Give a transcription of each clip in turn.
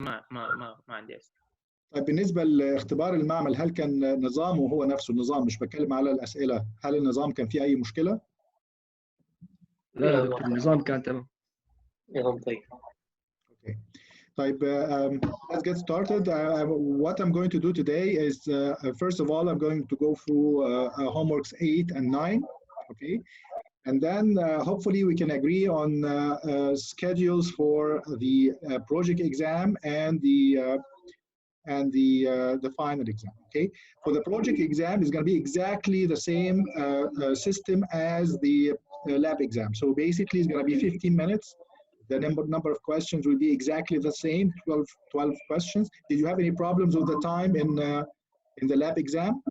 ما عندي أسئلة. طيب بالنسبة لاختبار المعمل، هل كان نظامه هو نفسه النظام، مش بتكلم على الأسئلة، هل النظام كان فيه أي مشكلة؟ لا دكتور، النظام كان تمام. نظام طيب. Okay. طيب, let's get started. What I'm going to do today is, first of all, I'm going to go through homeworks 8 and 9, okay? And then hopefully we can agree on schedules for the project exam and the final exam, okay? For the project exam, it's going to be exactly the same system as the lab exam. So basically, it's going to be 15 minutes. The number of questions will be exactly the same, 12 questions. Did you have any problems with the time in the lab exam?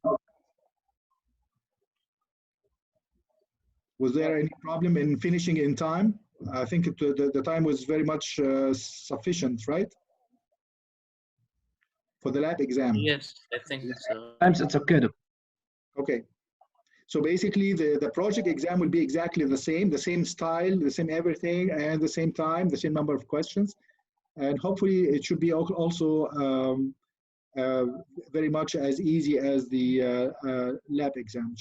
Was there any problem in finishing in time? I think the time was very much sufficient, right? For the lab exam. Yes, I think so. Times it's okay. Okay. So basically, the project exam will be exactly the same style, the same everything, and the same time, the same number of questions. And hopefully, it should be also very much as easy as the lab exam.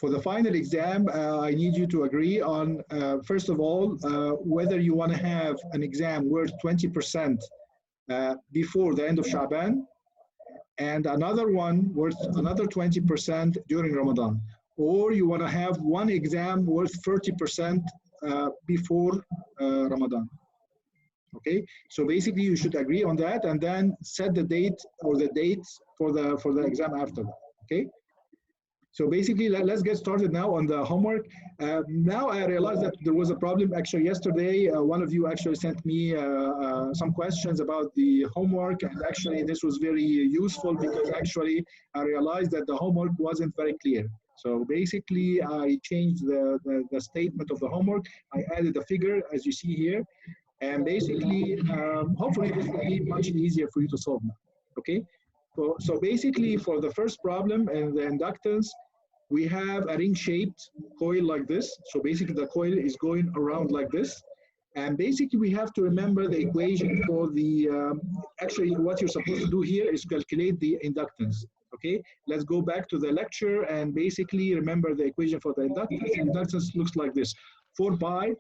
For the final exam, I need you to agree on, first of all, whether you want to have an exam worth 20% before the end of Sha'ban, and another one worth another 20% during Ramadan, or you want to have one exam worth 30% before Ramadan. Okay, so basically you should agree on that and then set the date or the dates for the exam after that. Okay. So basically, let's get started now on the homework. Now I realized that there was a problem. Actually, yesterday, one of you actually sent me some questions about the homework, and actually this was very useful because actually I realized that the homework wasn't very clear. So basically, I changed the statement of the homework. I added a figure, as you see here, and basically, hopefully this will be much easier for you to solve now. Okay. So basically, for the first problem in the inductance, we have a ring-shaped coil like this. So basically, the coil is going around like this. And basically, we have to remember the equation for the, actually, what you're supposed to do here is calculate the inductance. Okay, let's go back to the lecture and basically remember the equation for the inductance. The inductance looks like this: 4 pi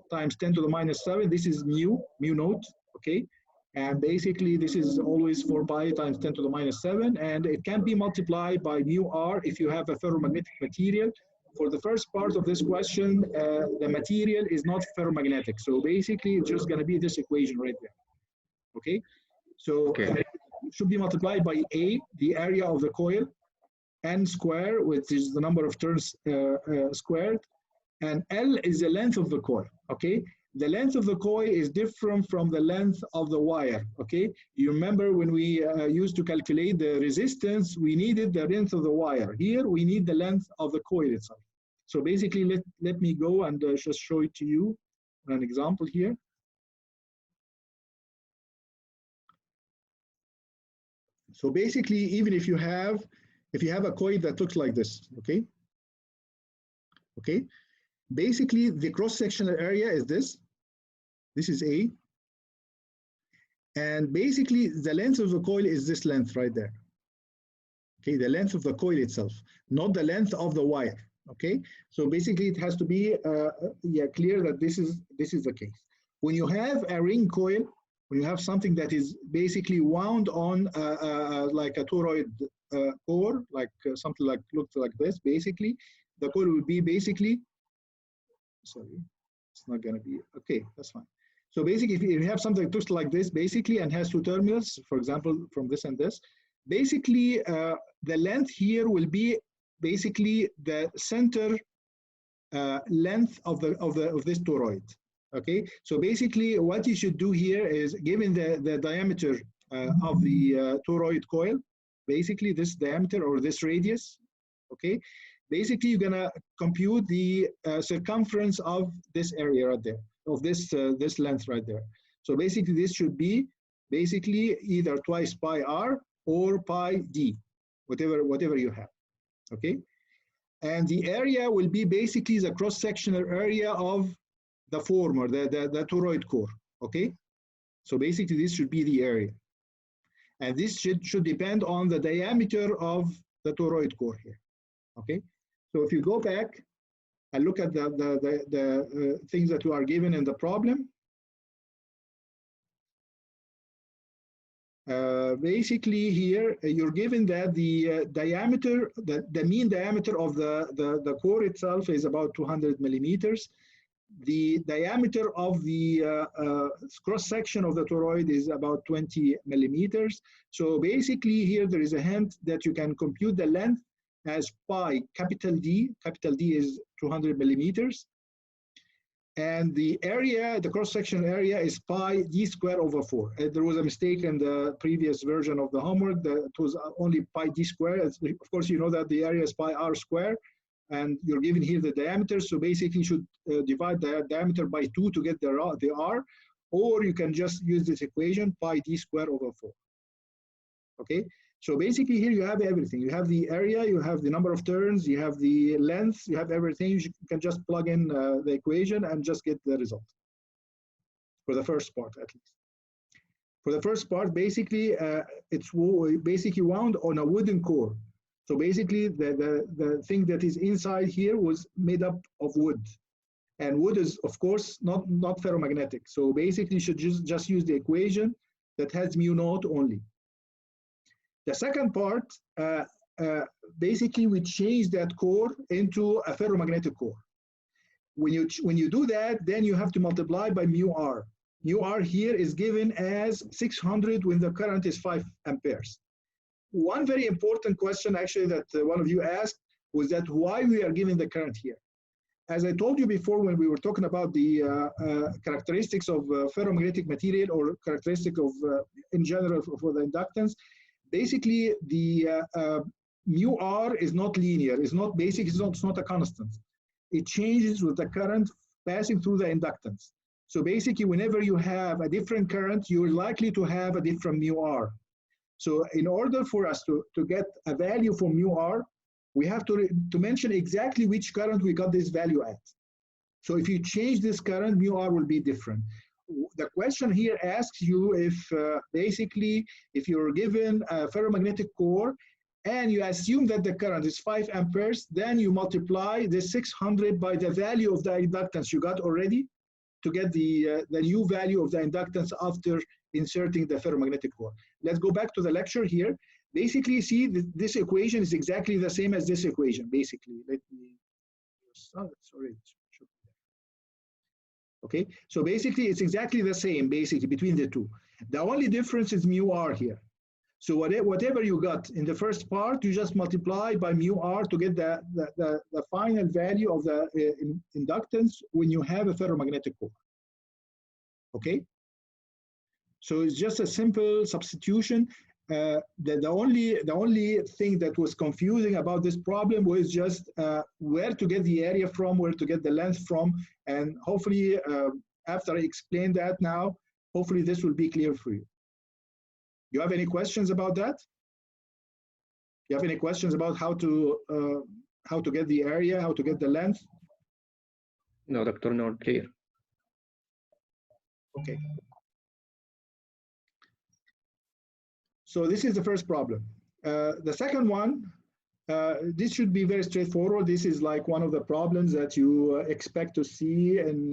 times 10 to the minus 7. This is mu naught, okay? And basically, this is always 4 pi times 10 to the minus 7, and it can be multiplied by mu r if you have a ferromagnetic material. For the first part of this question, the material is not ferromagnetic. So basically, it's just going to be this equation right there. Okay? So it should be multiplied by A, the area of the coil, N square, which is the number of turns squared, and L is the length of the coil. Okay? The length of the coil is different from the length of the wire, okay? You remember when we used to calculate the resistance, we needed the length of the wire. Here, we need the length of the coil itself. So basically, let me go and just show it to you, an example here. So basically, even if you have a coil that looks like this, okay? Okay? Basically, the cross-sectional area is this. This is A. And basically, the length of the coil is this length right there. Okay, the length of the coil itself, not the length of the wire. Okay, so basically, it has to be clear that this is the case. When you have a ring coil, when you have something that is basically wound on like a toroid core, like something like looks like this, basically, the coil will be basically. Sorry, it's not going to be, okay, that's fine. So basically, if you have something that looks like this, basically, and has 2 terminals, for example, from this and this, basically, the length here will be basically the center length of this toroid, okay? So basically, what you should do here is, given the diameter of the toroid coil, basically this diameter or this radius, okay? Basically, you're going to compute the circumference of this area right there, of this length right there. So basically, this should be basically either twice pi r or pi d, whatever you have, okay? And the area will be basically the cross-sectional area of the former, the toroid core, okay? So basically this should be the area. And this should depend on the diameter of the toroid core here, okay? So if you go back and look at the things that you are given in the problem, basically here you're given that the diameter, the mean diameter of the core itself is about 200 millimeters. The diameter of the cross section of the toroid is about 20 millimeters. So basically here there is a hint that you can compute the length as pi capital D. Capital D is 200 millimeters. And the area, the cross-section area is pi d squared over 4. There was a mistake in the previous version of the homework that it was only pi d squared. Of course, you know that the area is pi r squared, and you're given here the diameter. So basically, you should divide the diameter by 2 to get the r, or you can just use this equation, pi d squared over 4. Okay. So basically here you have everything. You have the area, you have the number of turns, you have the length, you have everything. You can just plug in the equation and just get the result for the first part at least. For the first part, basically it's basically wound on a wooden core. So basically the thing that is inside here was made up of wood. And wood is of course not ferromagnetic. So basically you should just use the equation that has mu naught only. The second part, basically we change that core into a ferromagnetic core. When you do that, then you have to multiply by mu r. Mu r here is given as 600 when the current is 5 amperes. One very important question actually that one of you asked was that why we are giving the current here. As I told you before when we were talking about the characteristics of ferromagnetic material or characteristic of in general for the inductance, basically, the mu r is not linear. It's not basic. It's not a constant. It changes with the current passing through the inductance. So basically, whenever you have a different current, you're likely to have a different mu r. So in order for us to get a value for mu r, we have to mention exactly which current we got this value at. So if you change this current, mu r will be different. The question here asks you if basically if you're given a ferromagnetic core and you assume that the current is 5 amperes, then you multiply the 600 by the value of the inductance you got already to get the new value of the inductance after inserting the ferromagnetic core. Let's go back to the lecture here. Basically, see this equation is exactly the same as this equation. Basically, let me. Sorry. Okay, so basically it's exactly the same basically between the two. The only difference is mu r here. So whatever you got in the first part, you just multiply by mu r to get the final value of the inductance when you have a ferromagnetic core. Okay, so it's just a simple substitution. The only thing that was confusing about this problem was just where to get the area from, where to get the length from, and hopefully after I explain that now, hopefully this will be clear for you. You have any questions about that? You have any questions about how to get the area, how to get the length? No, Doctor, not clear. Okay. So this is the first problem. The second one, this should be very straightforward. This is like one of the problems that you expect to see in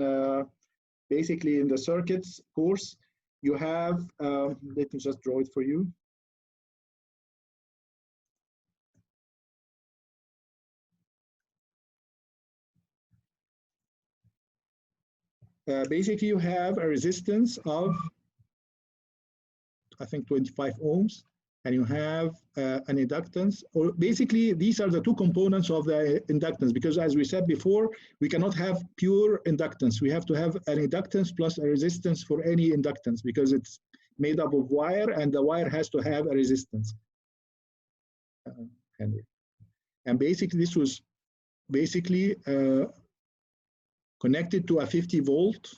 basically in the circuits course. You have, let me just draw it for you. Basically, you have a resistance of, I think, 25 ohms, and you have an inductance, or basically these are the two components of the inductance, because as we said before, we cannot have pure inductance. We have to have an inductance plus a resistance for any inductance because it's made up of wire and the wire has to have a resistance. And basically this was basically connected to a 50 volt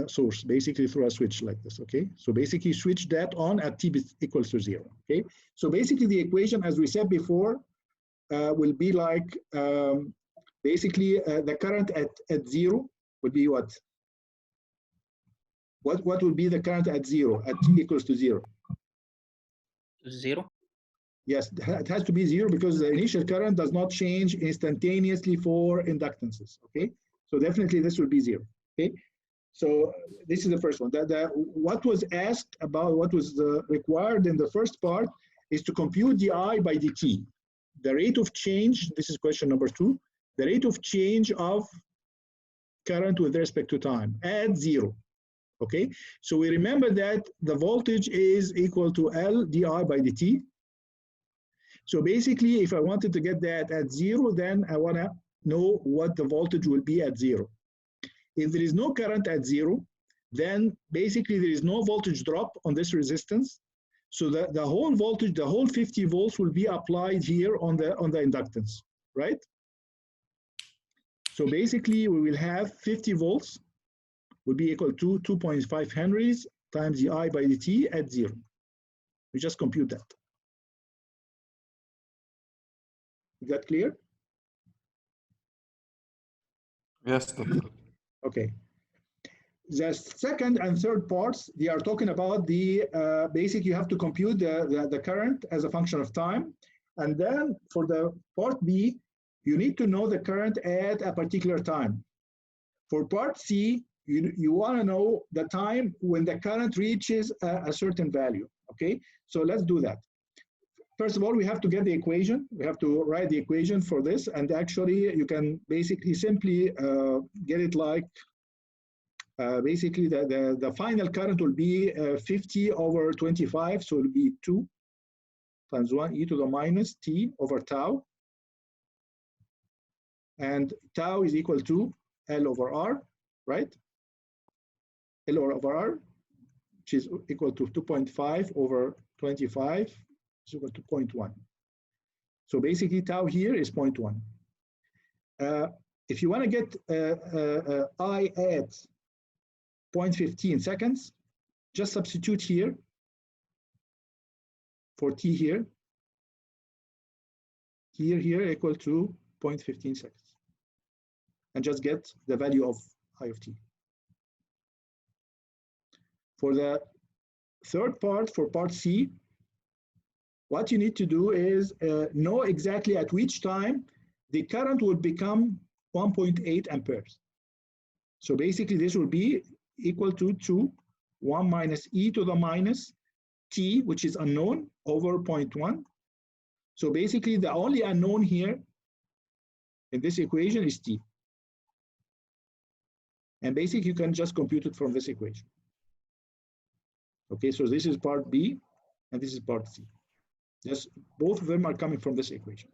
source, basically through a switch like this, okay? So basically switch that on at t equals to 0, okay? So basically the equation, as we said before, will be like, basically the current at 0 would be what? What will be the current at 0, at t equals to 0? 0. Yes, it has to be 0 because the initial current does not change instantaneously for inductances, okay? So definitely this will be 0, okay? So this is the first one. What was asked about, what was required in the first part is to compute di by dt. The rate of change, this is question number 2, the rate of change of current with respect to time at 0, okay? So we remember that the voltage is equal to L di by dt. So basically, if I wanted to get that at 0, then I want to know what the voltage will be at 0. If there is no current at 0, then basically there is no voltage drop on this resistance. So the whole voltage, the whole 50 volts will be applied here on the inductance, right? So basically we will have 50 volts will be equal to 2.5 henries times the I by dt at 0. We just compute that. Is that clear? Yes, Doctor. Okay. The second and third parts, they are talking about the basic, you have to compute the current as a function of time. And then for the part B, you need to know the current at a particular time. For part C, you want to know the time when the current reaches a certain value, okay? So let's do that. First of all, we have to get the equation. We have to write the equation for this. And actually, you can basically simply get it like, basically the final current will be 50 over 25. So it will be 2 times 1 e to the minus t over tau. And tau is equal to L over R, right? L over R, which is equal to 2.5 over 25. Is equal to 0.1. So basically tau here is 0.1. If you want to get I at 0.15 seconds, just substitute here for t here. Here equal to 0.15 seconds. And just get the value of I of t. For the third part, for part C, what you need to do is know exactly at which time the current would become 1.8 amperes. So basically this will be equal to 1 minus e to the minus t, which is unknown, over 0.1. So basically the only unknown here in this equation is t. And basically you can just compute it from this equation. Okay, so this is part B and this is part C. Yes, both of them are coming from this equation.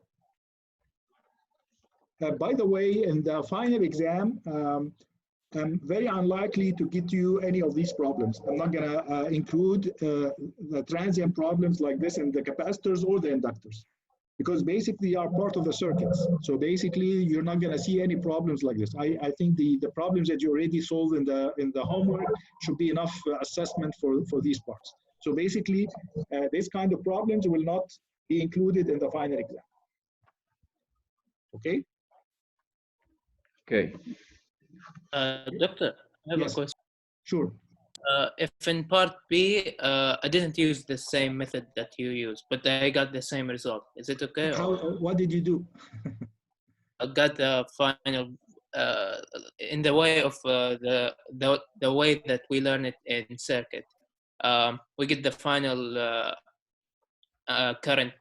By the way, in the final exam, I'm very unlikely to get you any of these problems. I'm not going to include the transient problems like this in the capacitors or the inductors, because basically they are part of the circuits. So basically, you're not going to see any problems like this. I think the problems that you already solved in the homework should be enough assessment for these parts. So basically, this kind of problems will not be included in the final exam. Okay? Okay. Doctor, I have Yes. a question. Sure. If in part B, I didn't use the same method that you used, but I got the same result. Is it okay? What did you do? I got the final in the way of the way that we learn it in circuit. We get the final current.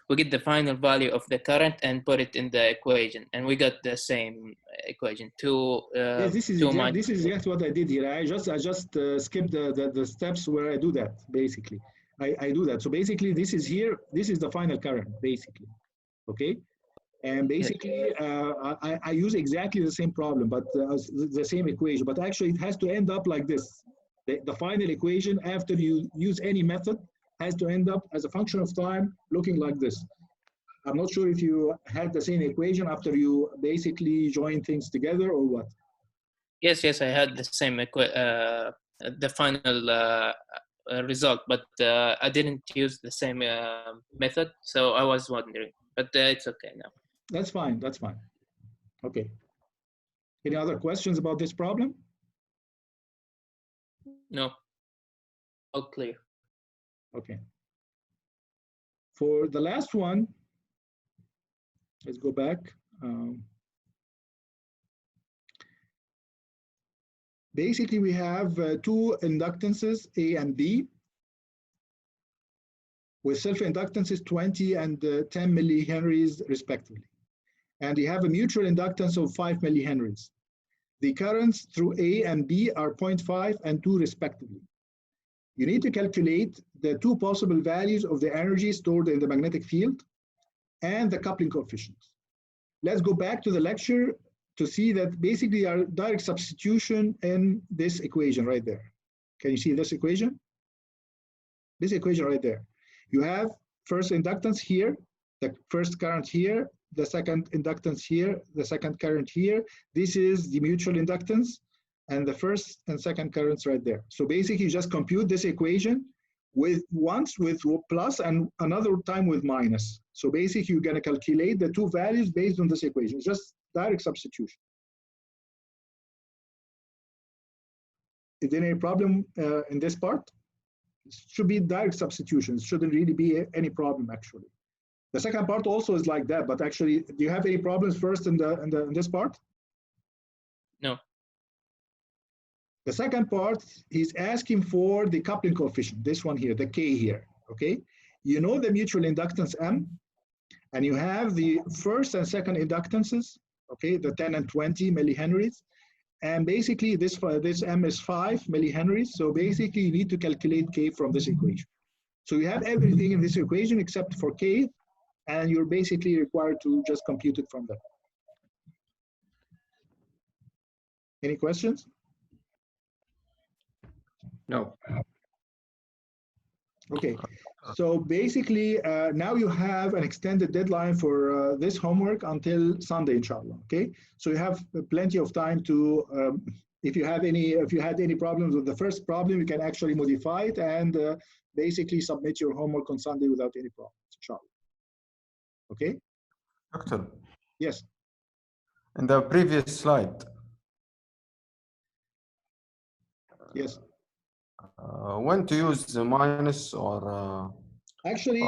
We get the final value of the current and put it in the equation, and we got the same equation. Yes, this is exactly what I did here. I just skipped the steps where I do that. Basically, I do that. So basically, this is here. This is the final current, basically. Okay. And basically, I use exactly the same problem, but the same equation. But actually, it has to end up like this. The final equation, after you use any method, has to end up as a function of time looking like this. I'm not sure if you had the same equation after you basically join things together or what. Yes, I had the same the final result, but I didn't use the same method, so I was wondering. But it's okay now. That's fine. That's fine. Okay. Any other questions about this problem? No. All clear. Okay. For the last one, let's go back. Basically, we have two inductances, A and B, with self-inductances 20 and 10 millihenries respectively. And we have a mutual inductance of 5 millihenries. The currents through A and B are 0.5 and 2 respectively. You need to calculate the two possible values of the energy stored in the magnetic field and the coupling coefficient. Let's go back to the lecture to see that basically our direct substitution in this equation right there. Can you see this equation? This equation right there. You have first inductance here, the first current here, the second inductance here, the second current here. This is the mutual inductance and the first and second currents right there. So basically you just compute this equation with once with plus and another time with minus. So basically you're going to calculate the two values based on this equation. It's just direct substitution. Is there any problem in this part? It should be direct substitution. It shouldn't really be any problem actually. The second part also is like that, but actually, do you have any problems first in this part? No. The second part, he's asking for the coupling coefficient, this one here, the K here, okay? You know the mutual inductance M, and you have the first and second inductances, okay, the 10 and 20 millihenries, and basically this M is 5 millihenries, so basically you need to calculate K from this equation. So you have everything in this equation except for K, and you're basically required to just compute it from there. Any questions? No. Okay, so basically now you have an extended deadline for this homework until Sunday, inshallah. Okay, so you have plenty of time to, if you had any problems with the first problem, you can actually modify it and basically submit your homework on Sunday without any problems, inshallah. Okay. Doctor. Yes. In the previous slide. Yes. When to use the minus or? Actually,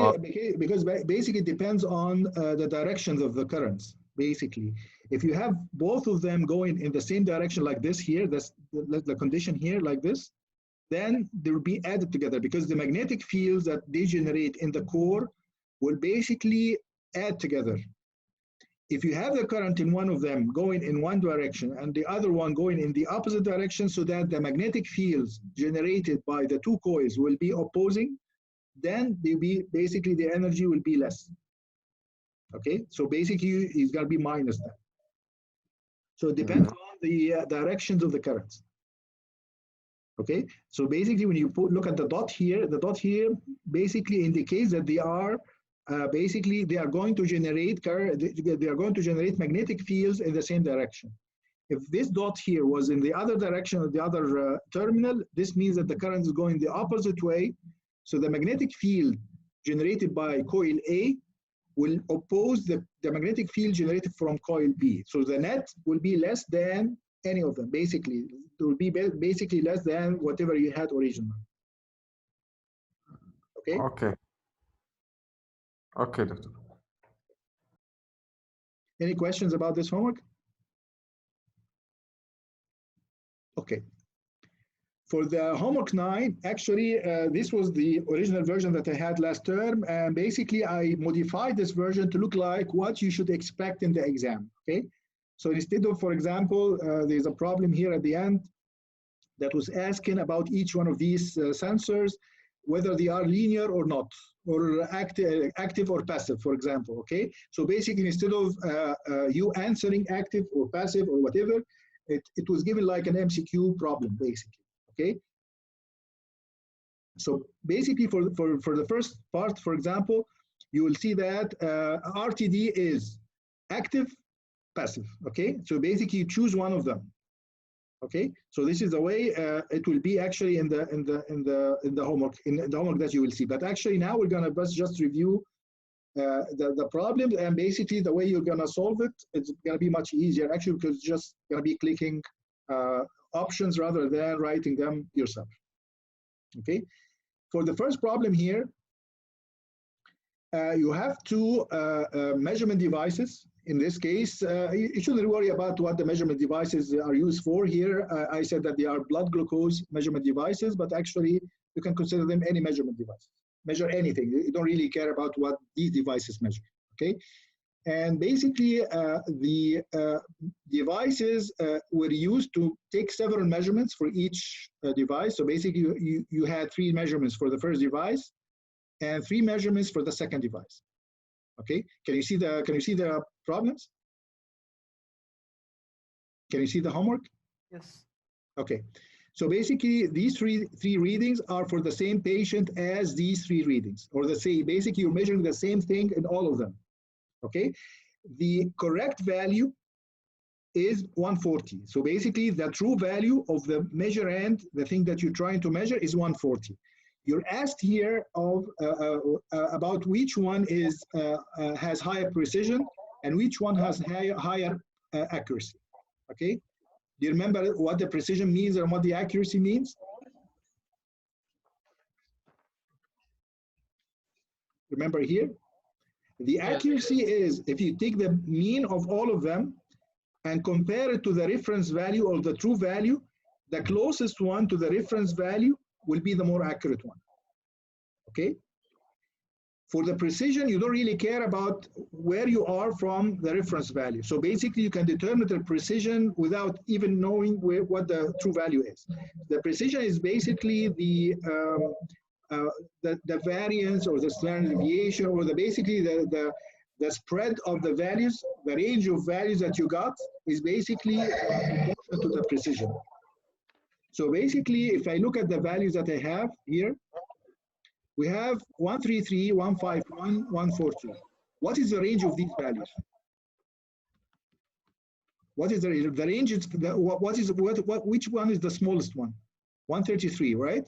because basically it depends on the directions of the currents. Basically, if you have both of them going in the same direction like this here, that's the condition here like this, then they will be added together because the magnetic fields that they generate in the core will basically add together. If you have the current in one of them going in one direction and the other one going in the opposite direction so that the magnetic fields generated by the two coils will be opposing, then basically the energy will be less. Okay, so basically it's going to be minus that. So it depends on the directions of the currents. Okay, so basically when you look at the dot here basically indicates that they are going to generate magnetic fields in the same direction. If this dot here was in the other direction of the other terminal, this means that the current is going the opposite way. So the magnetic field generated by coil A will oppose the magnetic field generated from coil B. So the net will be less than any of them, basically. It will be basically less than whatever you had originally. Okay? Okay. Okay, Doctor. Any questions about this homework? Okay. For the homework 9, actually, this was the original version that I had last term, and basically I modified this version to look like what you should expect in the exam, okay? So instead of, for example, there's a problem here at the end that was asking about each one of these sensors, whether they are linear or not, or active or passive, for example, okay? So basically, instead of you answering active or passive or whatever, it was given like an MCQ problem, basically, okay? So basically, for the first part, for example, you will see that RTD is active, passive, okay? So basically, you choose one of them. Okay, so this is the way it will be actually in the homework that you will see. But actually now we're gonna just review the problem, and basically the way you're gonna solve it, it's gonna be much easier actually because it's just gonna be clicking options rather than writing them yourself. Okay. For the first problem here, you have two measurement devices. In this case, you shouldn't worry about what the measurement devices are used for here. I said that they are blood glucose measurement devices, but actually you can consider them any measurement device. Measure anything. You don't really care about what these devices measure, okay? And basically, the devices were used to take several measurements for each device. So basically, you had 3 measurements for the first device and 3 measurements for the second device. Okay, can you see the problems? Can you see the homework? Yes. Okay, so basically these three readings are for the same patient as these 3 readings, or basically you're measuring the same thing in all of them. Okay, the correct value is 140. So basically the true value of the measure end, the thing that you're trying to measure, is 140. You're asked here about which one has higher precision and which one has higher accuracy. Okay, do you remember what the precision means and what the accuracy means? Remember here, the accuracy is if you take the mean of all of them and compare it to the reference value or the true value, the closest one to the reference value will be the more accurate one. Okay? For the precision, you don't really care about where you are from the reference value. So basically, you can determine the precision without even knowing what the true value is. The precision is basically the variance or the standard deviation or basically the spread of the values, the range of values that you got is basically proportional to the precision. So basically, if I look at the values that I have here, we have 133, 151, 142. What is the range of these values? What is the range? The range is which one is the smallest one? 133, right?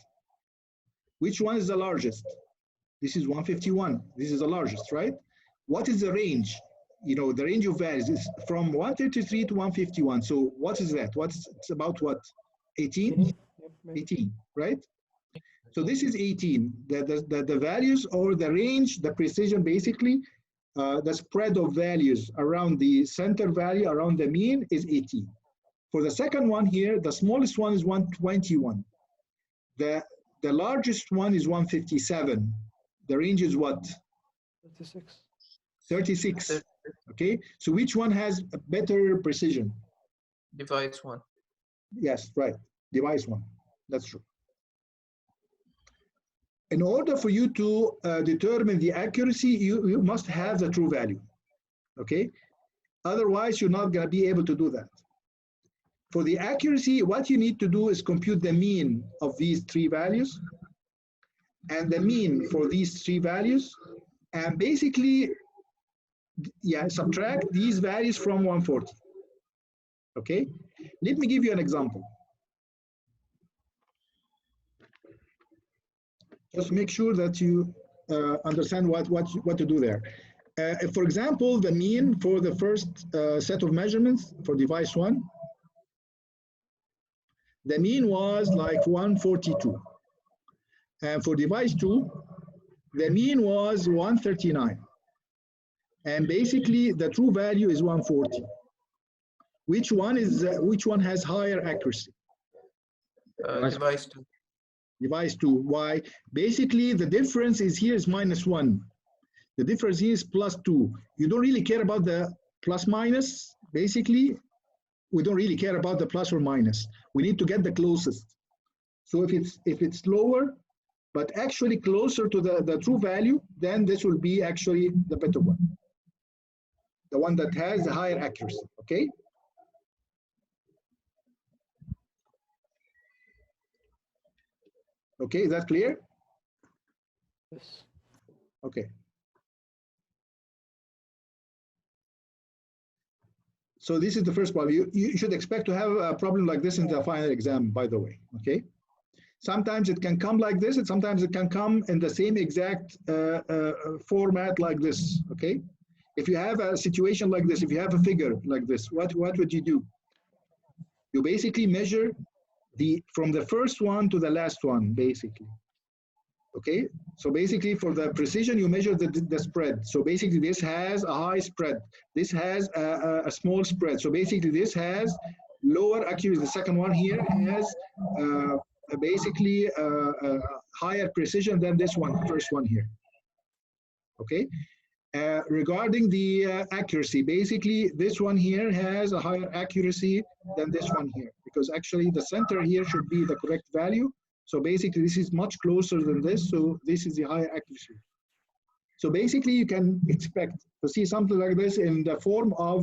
Which one is the largest? This is 151. This is the largest, right? What is the range? You know, the range of values is from 133 to 151. So what is that? It's about what? 18? 18, right? So this is 18. The values or the range, the precision, basically, the spread of values around the center value, around the mean, is 18. For the second one here, the smallest one is 121. The largest one is 157. The range is what? 36. 36. Okay. So which one has a better precision? Device 1. Yes, right. Device 1. That's true. In order for you to determine the accuracy, you must have the true value, okay? Otherwise, you're not going to be able to do that. For the accuracy, what you need to do is compute the mean of these 3 values and the mean for these 3 values, and basically, subtract these values from 140, okay? Let me give you an example. Just make sure that you understand what to do there. For example, the mean for the first set of measurements for device 1, the mean was like 142. And for device 2, the mean was 139. And basically, the true value is 140. Which one has higher accuracy? Device 2. Device 2. Why? Basically, the difference is here is -1. The difference here is +2. You don't really care about the plus minus. Basically, we don't really care about the plus or minus. We need to get the closest. So if it's lower, but actually closer to the true value, then this will be actually the better one. The one that has the higher accuracy, okay? Okay, is that clear? Yes. Okay. So this is the first problem. You should expect to have a problem like this in the final exam, by the way, okay? Sometimes it can come like this, and sometimes it can come in the same exact format like this, okay? If you have a situation like this, if you have a figure like this, what would you do? You basically measure from the first one to the last one, basically. Okay, so basically for the precision, you measure the spread. So basically this has a high spread. This has a small spread. So basically this has lower accuracy. The second one here has basically higher precision than this one, first one here. Okay, regarding the accuracy, basically this one here has a higher accuracy than this one here, because actually the center here should be the correct value. So basically this is much closer than this, so this is the higher accuracy. So basically you can expect to see something like this in the form of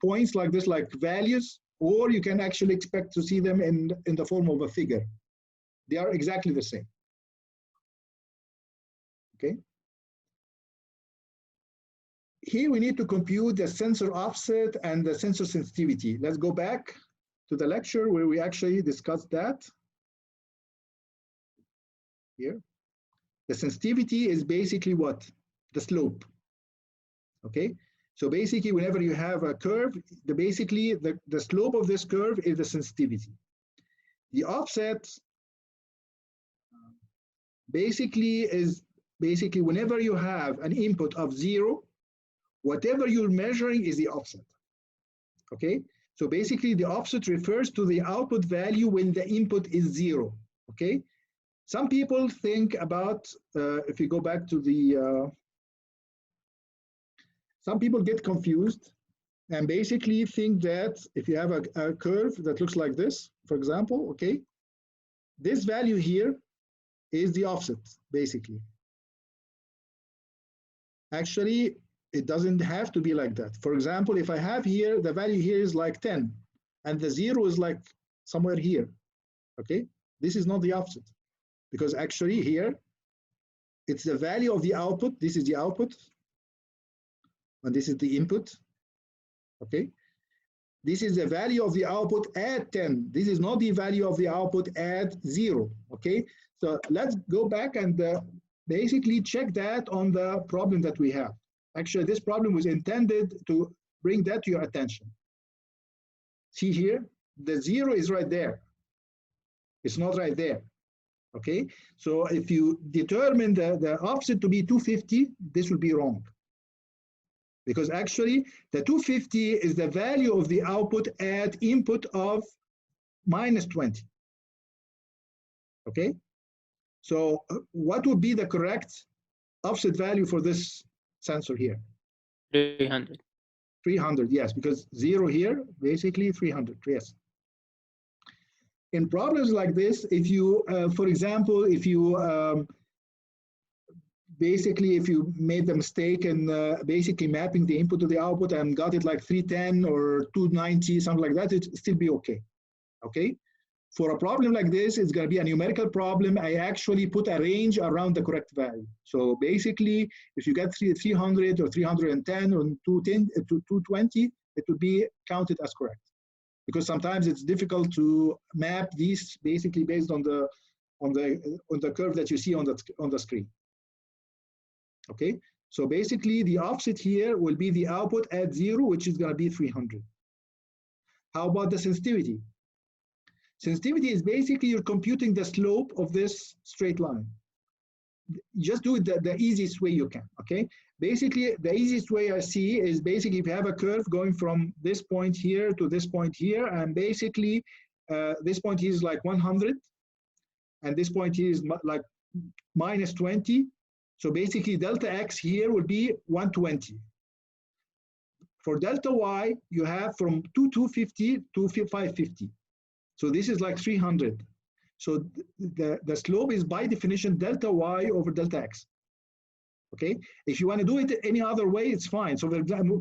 points like this, like values, or you can actually expect to see them in the form of a figure. They are exactly the same. Okay. Here we need to compute the sensor offset and the sensor sensitivity. Let's go back to the lecture where we actually discussed that. Here. The sensitivity is basically what? The slope. Okay. So basically whenever you have a curve, basically the slope of this curve is the sensitivity. The offset basically is whenever you have an input of 0, whatever you're measuring is the offset. Okay. So basically the offset refers to the output value when the input is 0. Okay. Some people think about, if you go back to the, some people get confused and basically think that if you have a curve that looks like this, for example, okay, this value here is the offset, basically. Actually, it doesn't have to be like that. For example, if I have here, the value here is like 10, and the 0 is like somewhere here, okay? This is not the offset. Because actually here, it's the value of the output. This is the output, and this is the input, okay? This is the value of the output at 10. This is not the value of the output at 0, okay? So let's go back and basically check that on the problem that we have. Actually, this problem was intended to bring that to your attention. See here, the 0 is right there. It's not right there. Okay, so if you determine the offset to be 250, this will be wrong. Because actually, the 250 is the value of the output at input of -20. Okay, so what would be the correct offset value for this sensor here? 300. 300, yes, because 0 here, basically 300, yes. In problems like this, if you, for example, if you basically, if you made the mistake in basically mapping the input to the output and got it like 310 or 290, something like that, it'd still be okay. Okay. For a problem like this, it's going to be a numerical problem. I actually put a range around the correct value. So basically, if you get 300 or 310 or 220, it would be counted as correct. Because sometimes it's difficult to map these basically based on the curve that you see on the screen. Okay, so basically the offset here will be the output at 0, which is going to be 300. How about the sensitivity? Sensitivity is basically you're computing the slope of this straight line. Just do it the easiest way you can. Okay, basically the easiest way I see is basically if you have a curve going from this point here to this point here, and basically this point here is like 100 and this point here is like -20. So basically delta x here will be 120. For delta y, you have from 250 to 550. So this is like 300. So the slope is by definition delta y over delta x. Okay, if you want to do it any other way, it's fine. So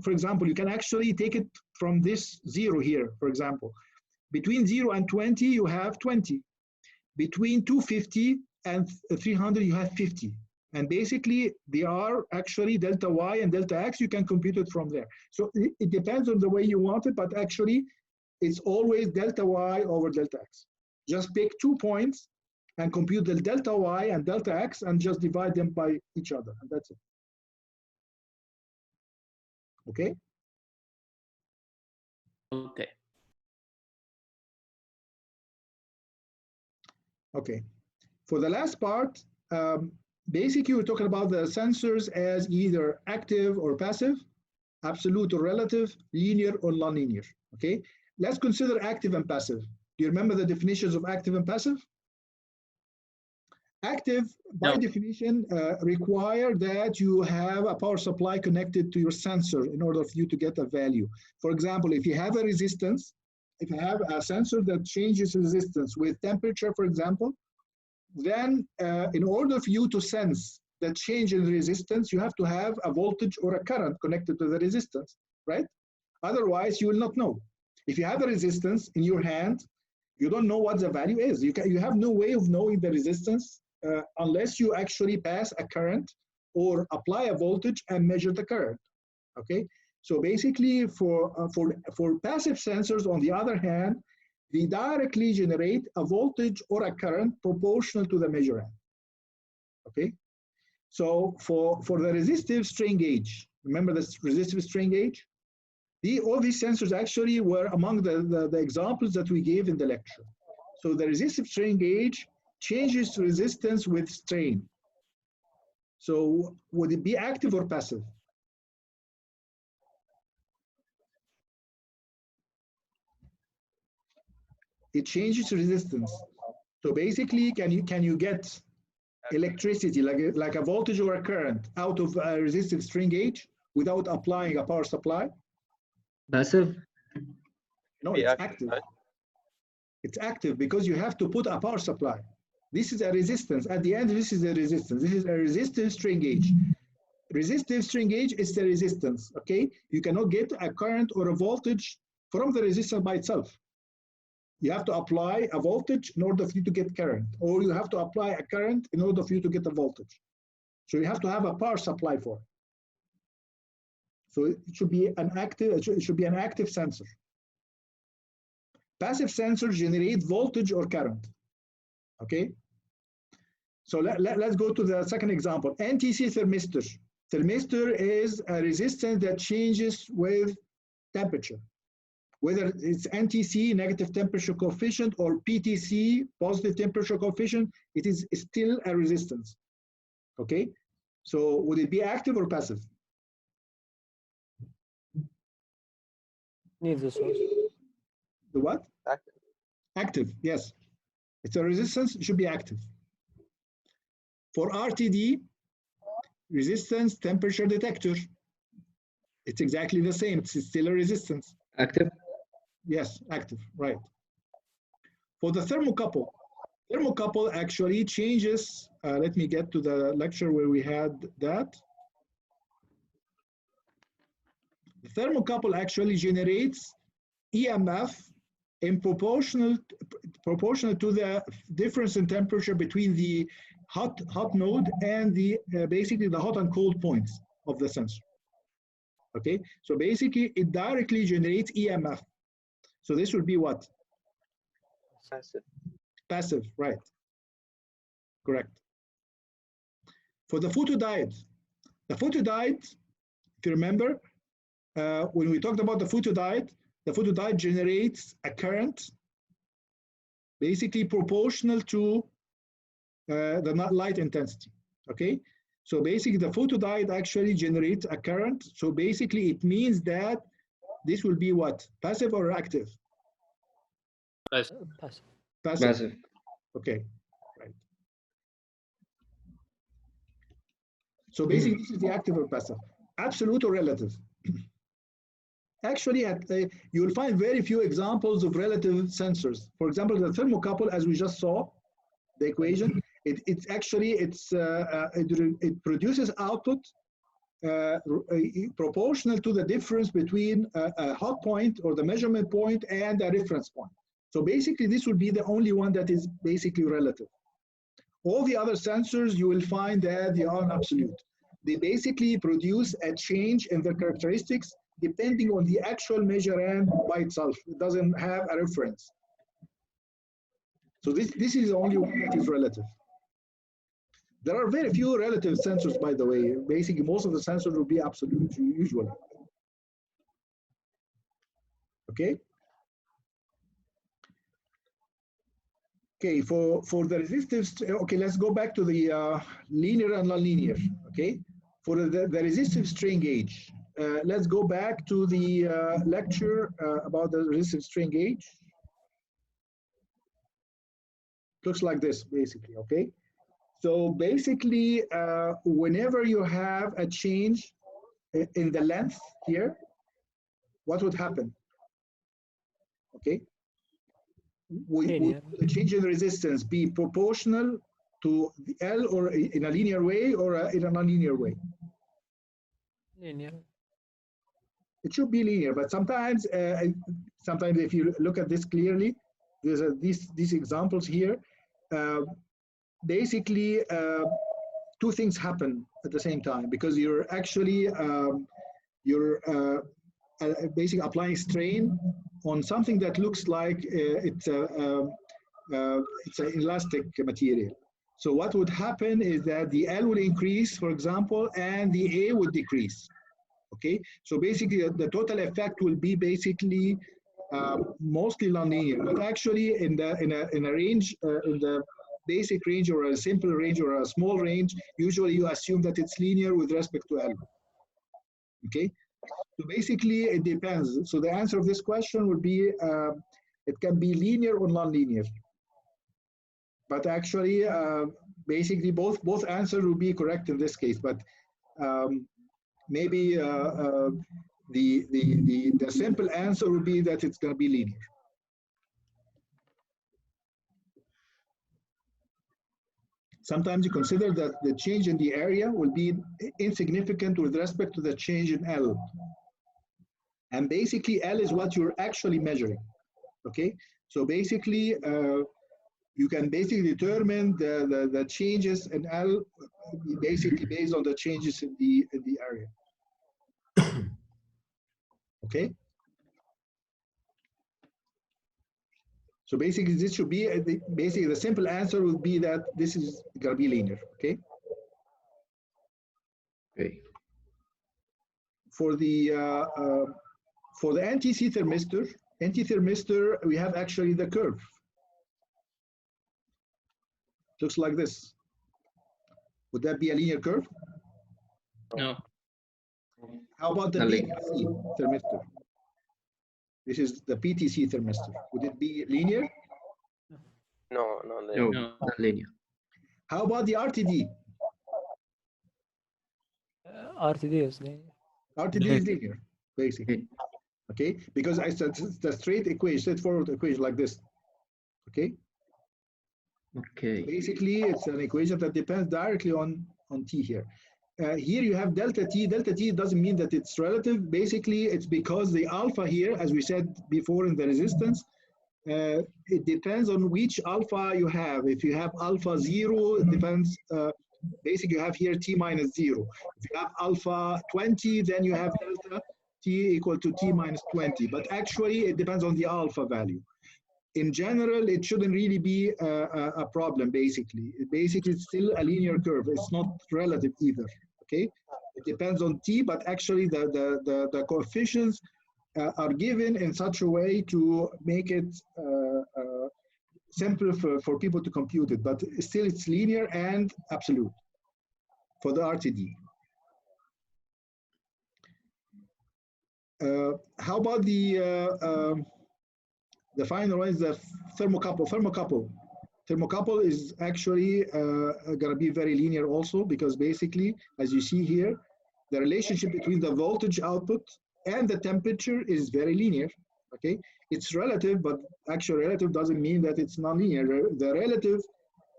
for example, you can actually take it from this 0 here, for example. Between 0 and 20, you have 20. Between 250 and 300, you have 50. And basically, they are actually delta y and delta x. You can compute it from there. So it depends on the way you want it, but actually, it's always delta y over delta x. Just pick 2 points and compute the delta y and delta x and just divide them by each other. And that's it. Okay? Okay. Okay. For the last part, basically we're talking about the sensors as either active or passive, absolute or relative, linear or nonlinear. Okay. Let's consider active and passive. Do you remember the definitions of active and passive? Active, by definition, require that you have a power supply connected to your sensor in order for you to get a value. For example, if you have a resistance, if you have a sensor that changes resistance with temperature, for example, then in order for you to sense the change in resistance, you have to have a voltage or a current connected to the resistance, right? Otherwise, you will not know. If you have a resistance in your hand, you don't know what the value is. You have no way of knowing the resistance unless you actually pass a current or apply a voltage and measure the current, okay? So basically for passive sensors, on the other hand, they directly generate a voltage or a current proportional to the measurement, okay? So for the resistive strain gauge, remember the resistive strain gauge? All these sensors actually were among the examples that we gave in the lecture. So the resistive strain gauge changes resistance with strain. So would it be active or passive? It changes resistance. So basically, can you get electricity, like a voltage or a current, out of a resistive strain gauge without applying a power supply? Passive? No, it's active. It's active because you have to put a power supply. This is a resistance. At the end, this is a resistance. This is a resistive strain gauge. Resistive strain gauge is the resistance, okay? You cannot get a current or a voltage from the resistor by itself. You have to apply a voltage in order for you to get current, or you have to apply a current in order for you to get a voltage. So you have to have a power supply for it. So it should be an active sensor. Passive sensors generate voltage or current, okay? So let's go to the second example. NTC thermistor. Thermistor is a resistance that changes with temperature. Whether it's NTC, negative temperature coefficient, or PTC, positive temperature coefficient, it is still a resistance, okay? So would it be active or passive? Needs a source. The what? Active. Active, yes. It's a resistance, it should be active. For RTD, resistance temperature detector, it's exactly the same. It's still a resistance. Active? Yes, active, right. For the thermocouple, thermocouple actually changes, let me get to the lecture where we had that. The thermocouple actually generates EMF in proportional to the difference in temperature between the hot node and the basically the hot and cold points of the sensor. Okay, so basically it directly generates EMF. So this would be what? Passive. Passive, right. Correct. For the photodiode, if you remember, when we talked about the photodiode generates a current basically proportional to the light intensity, okay? So basically the photodiode actually generates a current. So basically it means that this will be what? Passive or active? Passive. Passive. Passive. Okay, right. So basically this is the active or passive. Absolute or relative? Actually, you will find very few examples of relative sensors. For example, the thermocouple, as we just saw, the equation, it produces output proportional to the difference between a hot point or the measurement point and a reference point. So basically, this would be the only one that is basically relative. All the other sensors, you will find that they are absolute. They basically produce a change in their characteristics depending on the actual measurand by itself. It doesn't have a reference. So this is the only one that is relative. There are very few relative sensors, by the way. Basically, most of the sensors will be absolute usually. Okay? Okay, for the resistive, okay, let's go back to the linear and nonlinear. Okay, for the resistive strain gauge, let's go back to the lecture about the resistive strain gauge. Looks like this, basically. Okay, so basically, whenever you have a change in the length here, what would happen? Okay, would the change in resistance be proportional to the L, or in a linear way, or in a nonlinear way? Linear. It should be linear, but sometimes if you look at this clearly, there's these examples here. Basically, two things happen at the same time, because you're actually basically applying strain on something that looks like it's an elastic material. So what would happen is that the L will increase, for example, and the A would decrease. Okay, so basically the total effect will be basically mostly nonlinear, but actually in a range, in the basic range or a simple range or a small range, usually you assume that it's linear with respect to L. Okay, so basically it depends. So the answer of this question would be it can be linear or nonlinear, but actually basically both answers would be correct in this case, but maybe the simple answer would be that it's going to be linear. Sometimes you consider that the change in the area will be insignificant with respect to the change in L. And basically L is what you're actually measuring. Okay, so basically you can basically determine the changes in L basically based on the changes in the area. Okay, so basically this should be basically the simple answer would be that this is going to be linear. Okay, Okay. for the NTC thermistor, we have actually the curve. Looks like this. Would that be a linear curve? No. How about the PTC thermistor? This is the PTC thermistor. Would it be linear? No, No, No. not linear. How about the RTD? RTD is linear. RTD is linear, basically. Okay, because it's the straightforward equation like this. Okay. Okay. Basically, it's an equation that depends directly on T here. Here you have delta T. Delta T doesn't mean that it's relative. Basically, it's because the alpha here, as we said before in the resistance, it depends on which alpha you have. If you have alpha 0, it depends. Basically, you have here T minus 0. If you have alpha 20, then you have delta T equal to T minus 20. But actually, it depends on the alpha value. In general, it shouldn't really be a problem, basically. Basically, it's still a linear curve. It's not relative either, okay? It depends on T, but actually the coefficients are given in such a way to make it simple for people to compute it, but still it's linear and absolute for the RTD. How about the final one is the thermocouple. Thermocouple is actually going to be very linear also, because basically, as you see here, the relationship between the voltage output and the temperature is very linear. Okay, it's relative, but actual relative doesn't mean that it's nonlinear. The relative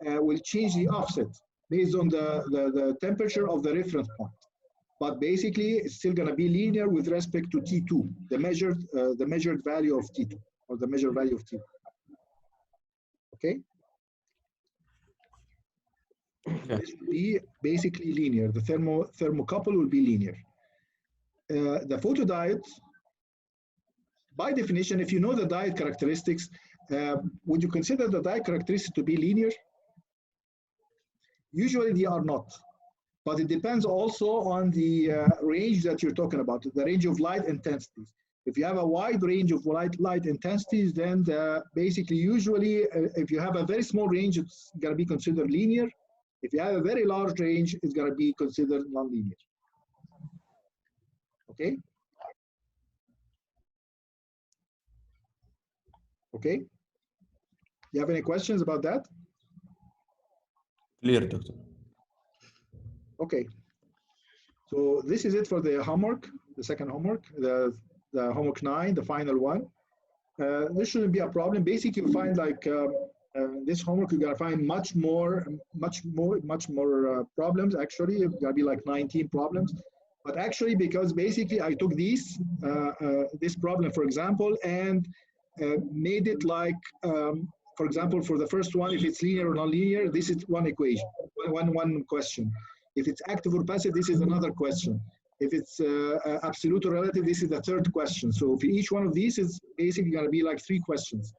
will change the offset based on the temperature of the reference point. But basically, it's still going to be linear with respect to T2, the measured value of T2, or the measured value of T2. Okay? This will be basically linear. The thermocouple will be linear. The photodiode, by definition, if you know the diode characteristics, would you consider the diode characteristics to be linear? Usually they are not. But it depends also on the range that you're talking about, the range of light intensities. If you have a wide range of light intensities, then basically, usually, if you have a very small range, it's going to be considered linear. If you have a very large range, it's going to be considered nonlinear. Okay? Okay? You have any questions about that? Clear, doctor. Okay. So this is it for the homework, the second homework, the homework 9, the final one. This shouldn't be a problem. Basically, you find like this homework, you're gonna find much more problems. Actually, it's gonna be like 19 problems. But actually, because basically I took this problem, for example, and made it like, for example, for the first one, if it's linear or nonlinear, this is one equation, one question. If it's active or passive, this is another question. If it's absolute or relative, this is the third question. So for each one of these is basically going to be like 3 questions.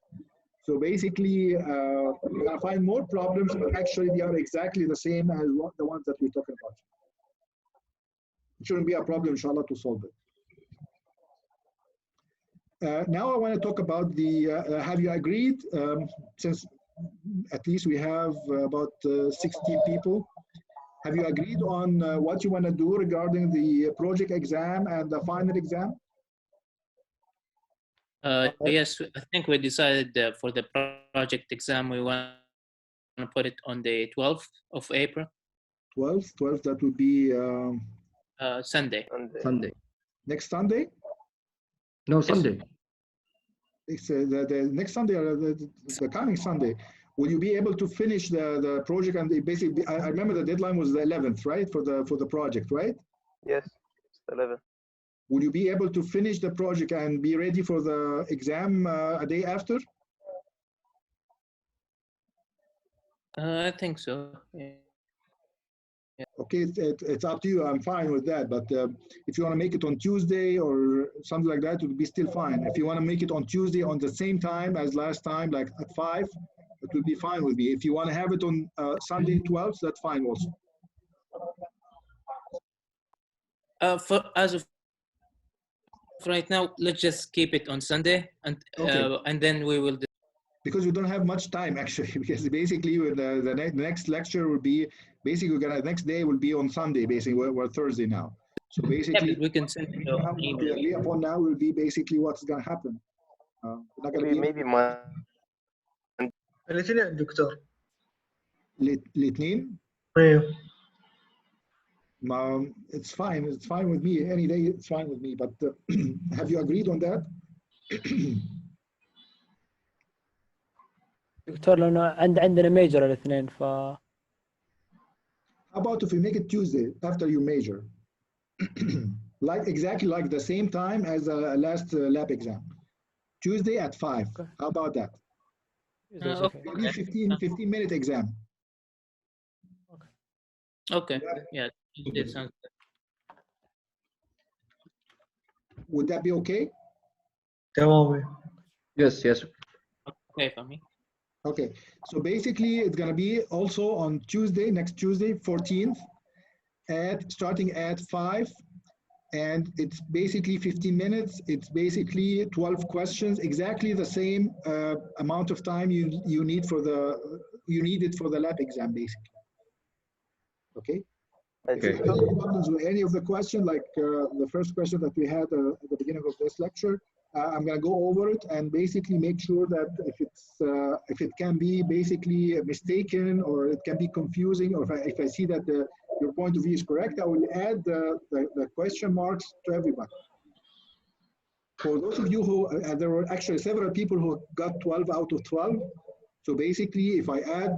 So basically, you're going to find more problems, but actually they are exactly the same as the ones that we're talking about. It shouldn't be a problem, inshallah, to solve it. Now I want to talk about the, have you agreed, since at least we have about 60 people, have you agreed on what you want to do regarding the project exam and the final exam? Yes, I think we decided for the project exam, we want to put it on the 12th of April. 12th, that would be Sunday. Sunday. Next Sunday? No, Sunday. It's the next Sunday, or the coming Sunday. Will you be able to finish the project? And basically, I remember the deadline was the 11th, right? For the project, right? Yes, it's 11th. Will you be able to finish the project and be ready for the exam a day after? I think so. Yeah. Okay, it's up to you. I'm fine with that. But if you want to make it on Tuesday or something like that, it would be still fine. If you want to make it on Tuesday on the same time as last time, like at 5, it would be fine with me. If you want to have it on Sunday 12th, that's fine also. As of right now, let's just keep it on Sunday, and then we will. Because we don't have much time actually, because basically the next lecture will be basically the next day will be on Sunday. Basically, we're Thursday now, so basically we can send it what we agree upon now will be basically what's going to happen. Not going to be maybe my الاثنين يا دكتور. الاثنين. ايوه. It's fine with me. Any day it's fine with me. But have you agreed on that? دكتور لأنه عندنا ميجر الاثنين ف. How about if we make it Tuesday after you major? Like exactly like the same time as the last lab exam. Tuesday at 5. Okay. How about that? Okay. 15-minute exam. Okay. Yeah. Would that be okay? تمام. Yes. Okay for me. Okay, so basically it's going to be also on Tuesday, next Tuesday, 14th, starting at 5, and it's basically 15 minutes. It's basically 12 questions, exactly the same amount of time you need it for the lab exam, basically. Okay. If you have any problems with any of the questions, like the first question that we had at the beginning of this lecture, I'm going to go over it and basically make sure that if it can be basically mistaken or it can be confusing, or if I see that your point of view is correct, I will add the question marks to everybody. For those of you who, there were actually several people who got 12 out of 12. So basically, if I add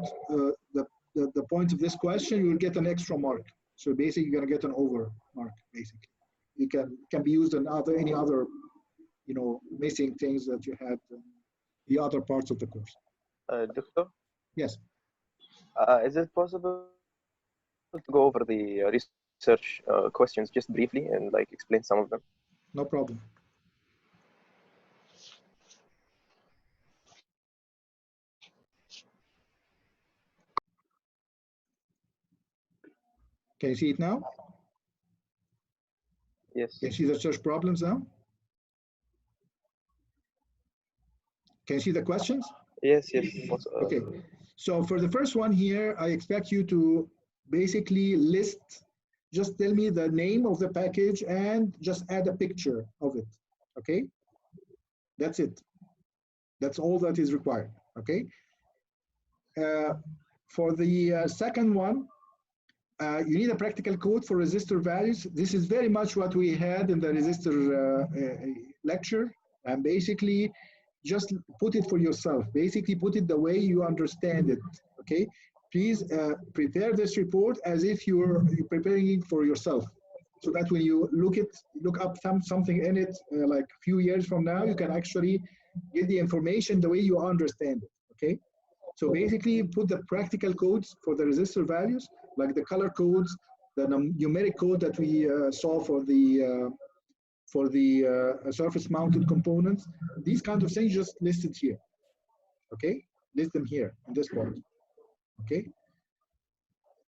the points of this question, you will get an extra mark. So basically, you're going to get an over mark, basically. It can be used in any other, missing things that you had in the other parts of the course. Doctor? Yes. Is it possible to go over the research questions just briefly and like explain some of them? No problem. Can you see it now? Yes. Can you see the search problems now? Can you see the questions? Yes. Okay. So for the first one here, I expect you to basically list, just tell me the name of the package and just add a picture of it. Okay. That's it. That's all that is required. Okay. For the second one, you need a practical code for resistor values. This is very much what we had in the resistor lecture. And basically, just put it for yourself. Basically, put it the way you understand it. Okay. Please prepare this report as if you're preparing it for yourself, so that when you look up something in it, like a few years from now, you can actually get the information the way you understand it. Okay. So basically, put the practical codes for the resistor values, like the color codes, the numeric code that we saw for the surface-mounted components. These kinds of things just listed here. Okay, list them here in this part. Okay.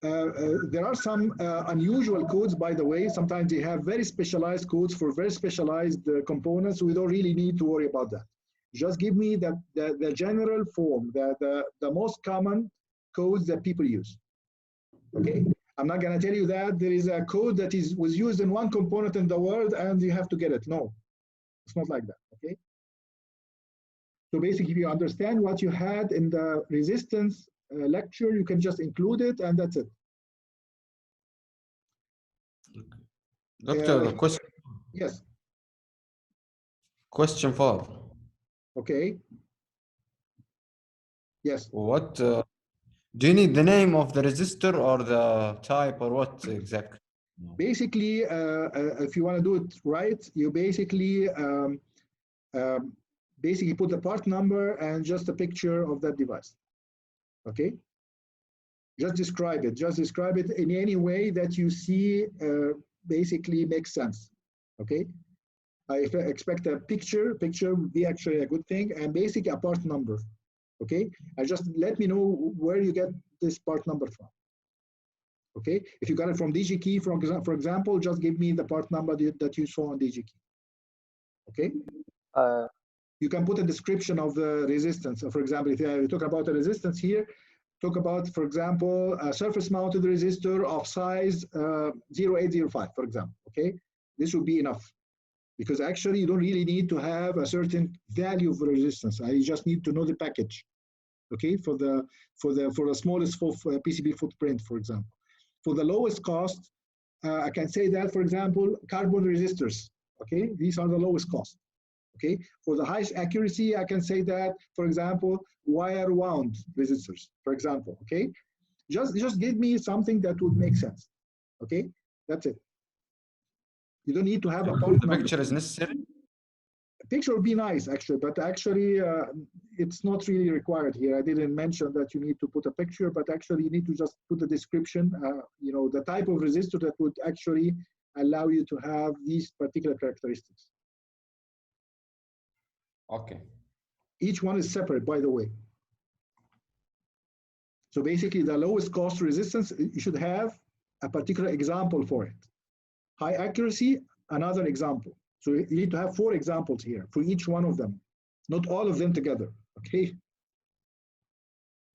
There are some unusual codes, by the way. Sometimes they have very specialized codes for very specialized components. We don't really need to worry about that. Just give me the general form, the most common codes that people use. Okay, I'm not going to tell you that there is a code that was used in one component in the world and you have to get it. No, it's not like that. Okay. So basically, if you understand what you had in the resistance lecture, you can just include it, and that's it. Doctor, the question. Yes. Question 4. Okay. Yes. What do you need the name of the resistor or the type or what exactly? Basically, if you want to do it right, you basically put the part number and just a picture of that device. Okay. Just describe it. Just describe it in any way that you see basically makes sense. Okay. I expect a picture. Picture would be actually a good thing, and basically a part number. Okay. And just let me know where you get this part number from. Okay. If you got it from DigiKey, for example, just give me the part number that you saw on DigiKey. Okay. You can put a description of the resistance. So for example, if you talk about the resistance here, talk about, for example, a surface-mounted resistor of size 0805, for example. Okay, this would be enough, because actually you don't really need to have a certain value of resistance. I just need to know the package. Okay, for the smallest PCB footprint, for example. For the lowest cost, I can say that, for example, carbon resistors. Okay, these are the lowest cost. Okay, for the highest accuracy, I can say that, for example, wire wound resistors, for example. Okay, just give me something that would make sense. Okay, that's it. You don't need to have a part The number. picture is necessary. A picture would be nice, actually, but actually it's not really required here. I didn't mention that you need to put a picture, but actually you need to just put the description. You know, the type of resistor that would actually allow you to have these particular characteristics. Okay. Each one is separate, by the way. So basically, the lowest cost resistance, you should have a particular example for it. High accuracy, another example. So you need to have 4 examples here for each one of them, not all of them together, okay?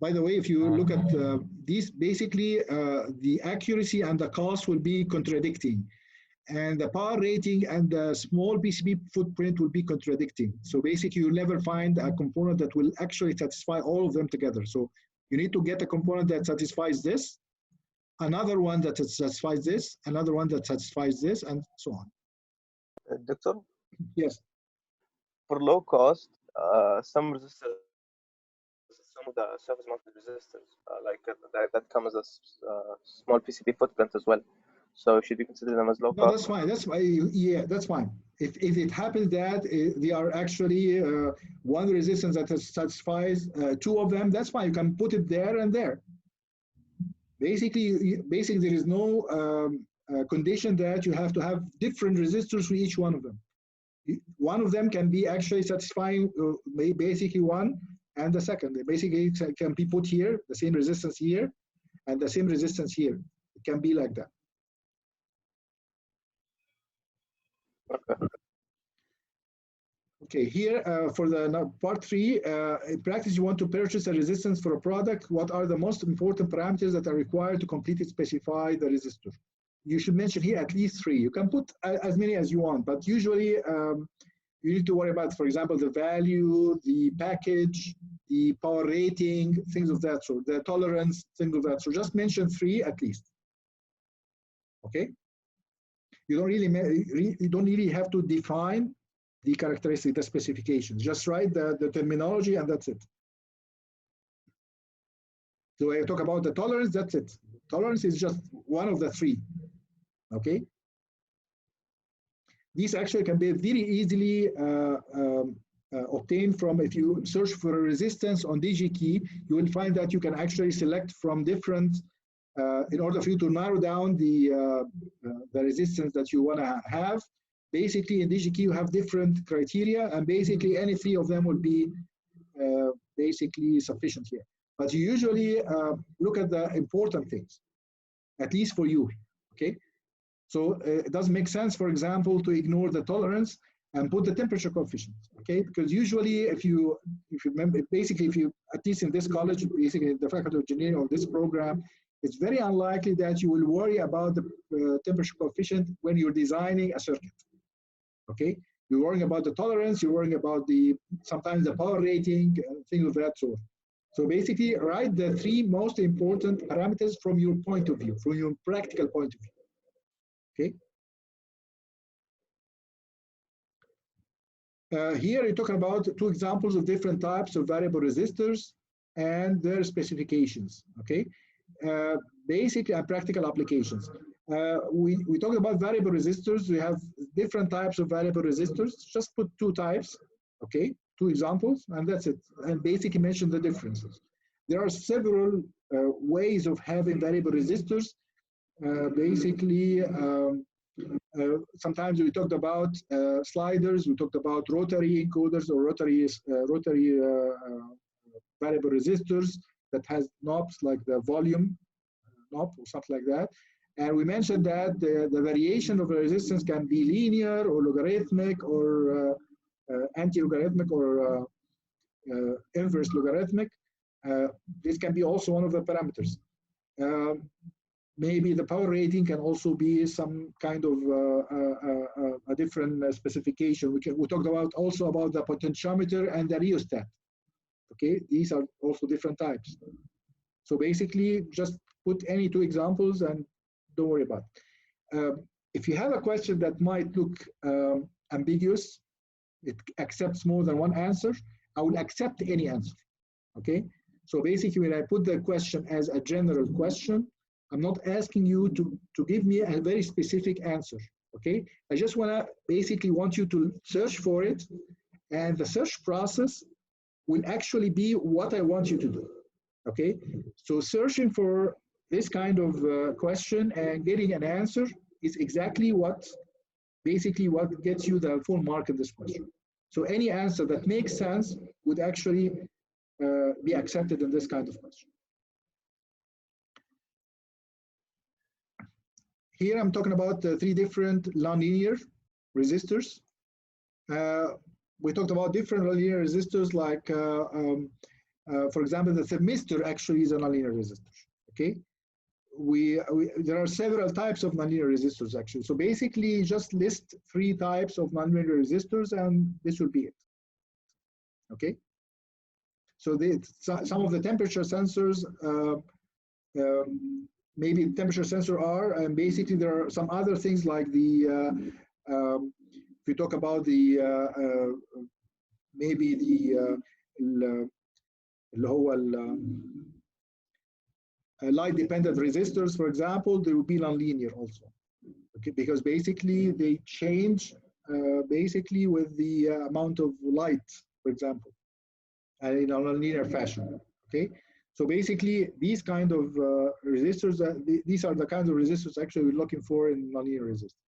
By the way, if you look at these, basically, the accuracy and the cost will be contradicting. And the power rating and the small PCB footprint will be contradicting. So basically, you'll never find a component that will actually satisfy all of them together. So you need to get a component that satisfies this, another one that satisfies this, another one that satisfies this, and so on. Doctor? Yes. For low cost, some resistors, some of the surface-mounted resistors, that come as a small PCB footprint as well. So should we consider them as low cost? No, that's fine. That's why, yeah, that's fine. If it happens that they are actually one resistance that satisfies 2 of them, that's fine. You can put it there and there. Basically, there is no condition that you have to have different resistors for each one of them. One of them can be actually satisfying basically one and the second. Basically, it can be put here, the same resistance here, and the same resistance here. It can be like that. Okay, here for the part 3, in practice, you want to purchase a resistance for a product. What are the most important parameters that are required to completely specify the resistor? You should mention here at least 3. You can put as many as you want, but usually you need to worry about, for example, the value, the package, the power rating, things of that sort, the tolerance, things of that sort. Just mention 3 at least. Okay? You don't really have to define the characteristic, the specifications. Just write the terminology and that's it. So when I talk about the tolerance, that's it. Tolerance is just one of the 3. Okay? These actually can be very easily obtained from, if you search for a resistance on DGKey, you will find that you can actually select from different, in order for you to narrow down the resistance that you want to have. Basically, in DGKey, you have different criteria, and basically any 3 of them will be basically sufficient here. But you usually look at the important things, at least for you, okay? So it doesn't make sense, for example, to ignore the tolerance and put the temperature coefficient, okay? Because usually, if you remember, basically, if you, at least in this college, basically the Faculty of Engineering or this program, it's very unlikely that you will worry about the temperature coefficient when you're designing a circuit. Okay, you're worrying about the tolerance, you're worrying about sometimes the power rating, things of that sort. So basically, write the 3 most important parameters from your point of view, from your practical point of view. Okay. Here you're talking about 2 examples of different types of variable resistors and their specifications. Okay, basic and practical applications. We talk about variable resistors. We have different types of variable resistors. Just put 2 types, okay, 2 examples, and that's it. And basically mention the differences. There are several ways of having variable resistors. Basically, sometimes we talked about sliders. We talked about rotary encoders or rotary variable resistors that has knobs like the volume knob or something like that. And we mentioned that the variation of the resistance can be linear or logarithmic or anti-logarithmic or inverse logarithmic. This can be also one of the parameters. Maybe the power rating can also be some kind of a different specification. We talked about also about the potentiometer and the rheostat. Okay, these are also different types. So basically, just put any 2 examples and don't worry about it. If you have a question that might look ambiguous, it accepts more than 1 answer, I will accept any answer, okay? So basically, when I put the question as a general question, I'm not asking you to give me a very specific answer, okay? I just basically want you to search for it, and the search process will actually be what I want you to do, okay? So searching for this kind of question and getting an answer is exactly basically what gets you the full mark in this question. So any answer that makes sense would actually be accepted in this kind of question. Here I'm talking about 3 different nonlinear resistors. We talked about different nonlinear resistors like, for example, the thermistor actually is a nonlinear resistor, okay? There are several types of nonlinear resistors actually. So basically just list 3 types of nonlinear resistors and this will be it, okay? So some of the temperature sensors, maybe temperature sensor are, and basically there are some other things like if we talk about maybe light dependent resistors, for example, they will be nonlinear also, okay, because basically they change basically with the amount of light, for example, in a nonlinear fashion, okay. So basically these kind of resistors, these are the kinds of resistors actually we're looking for in nonlinear resistors.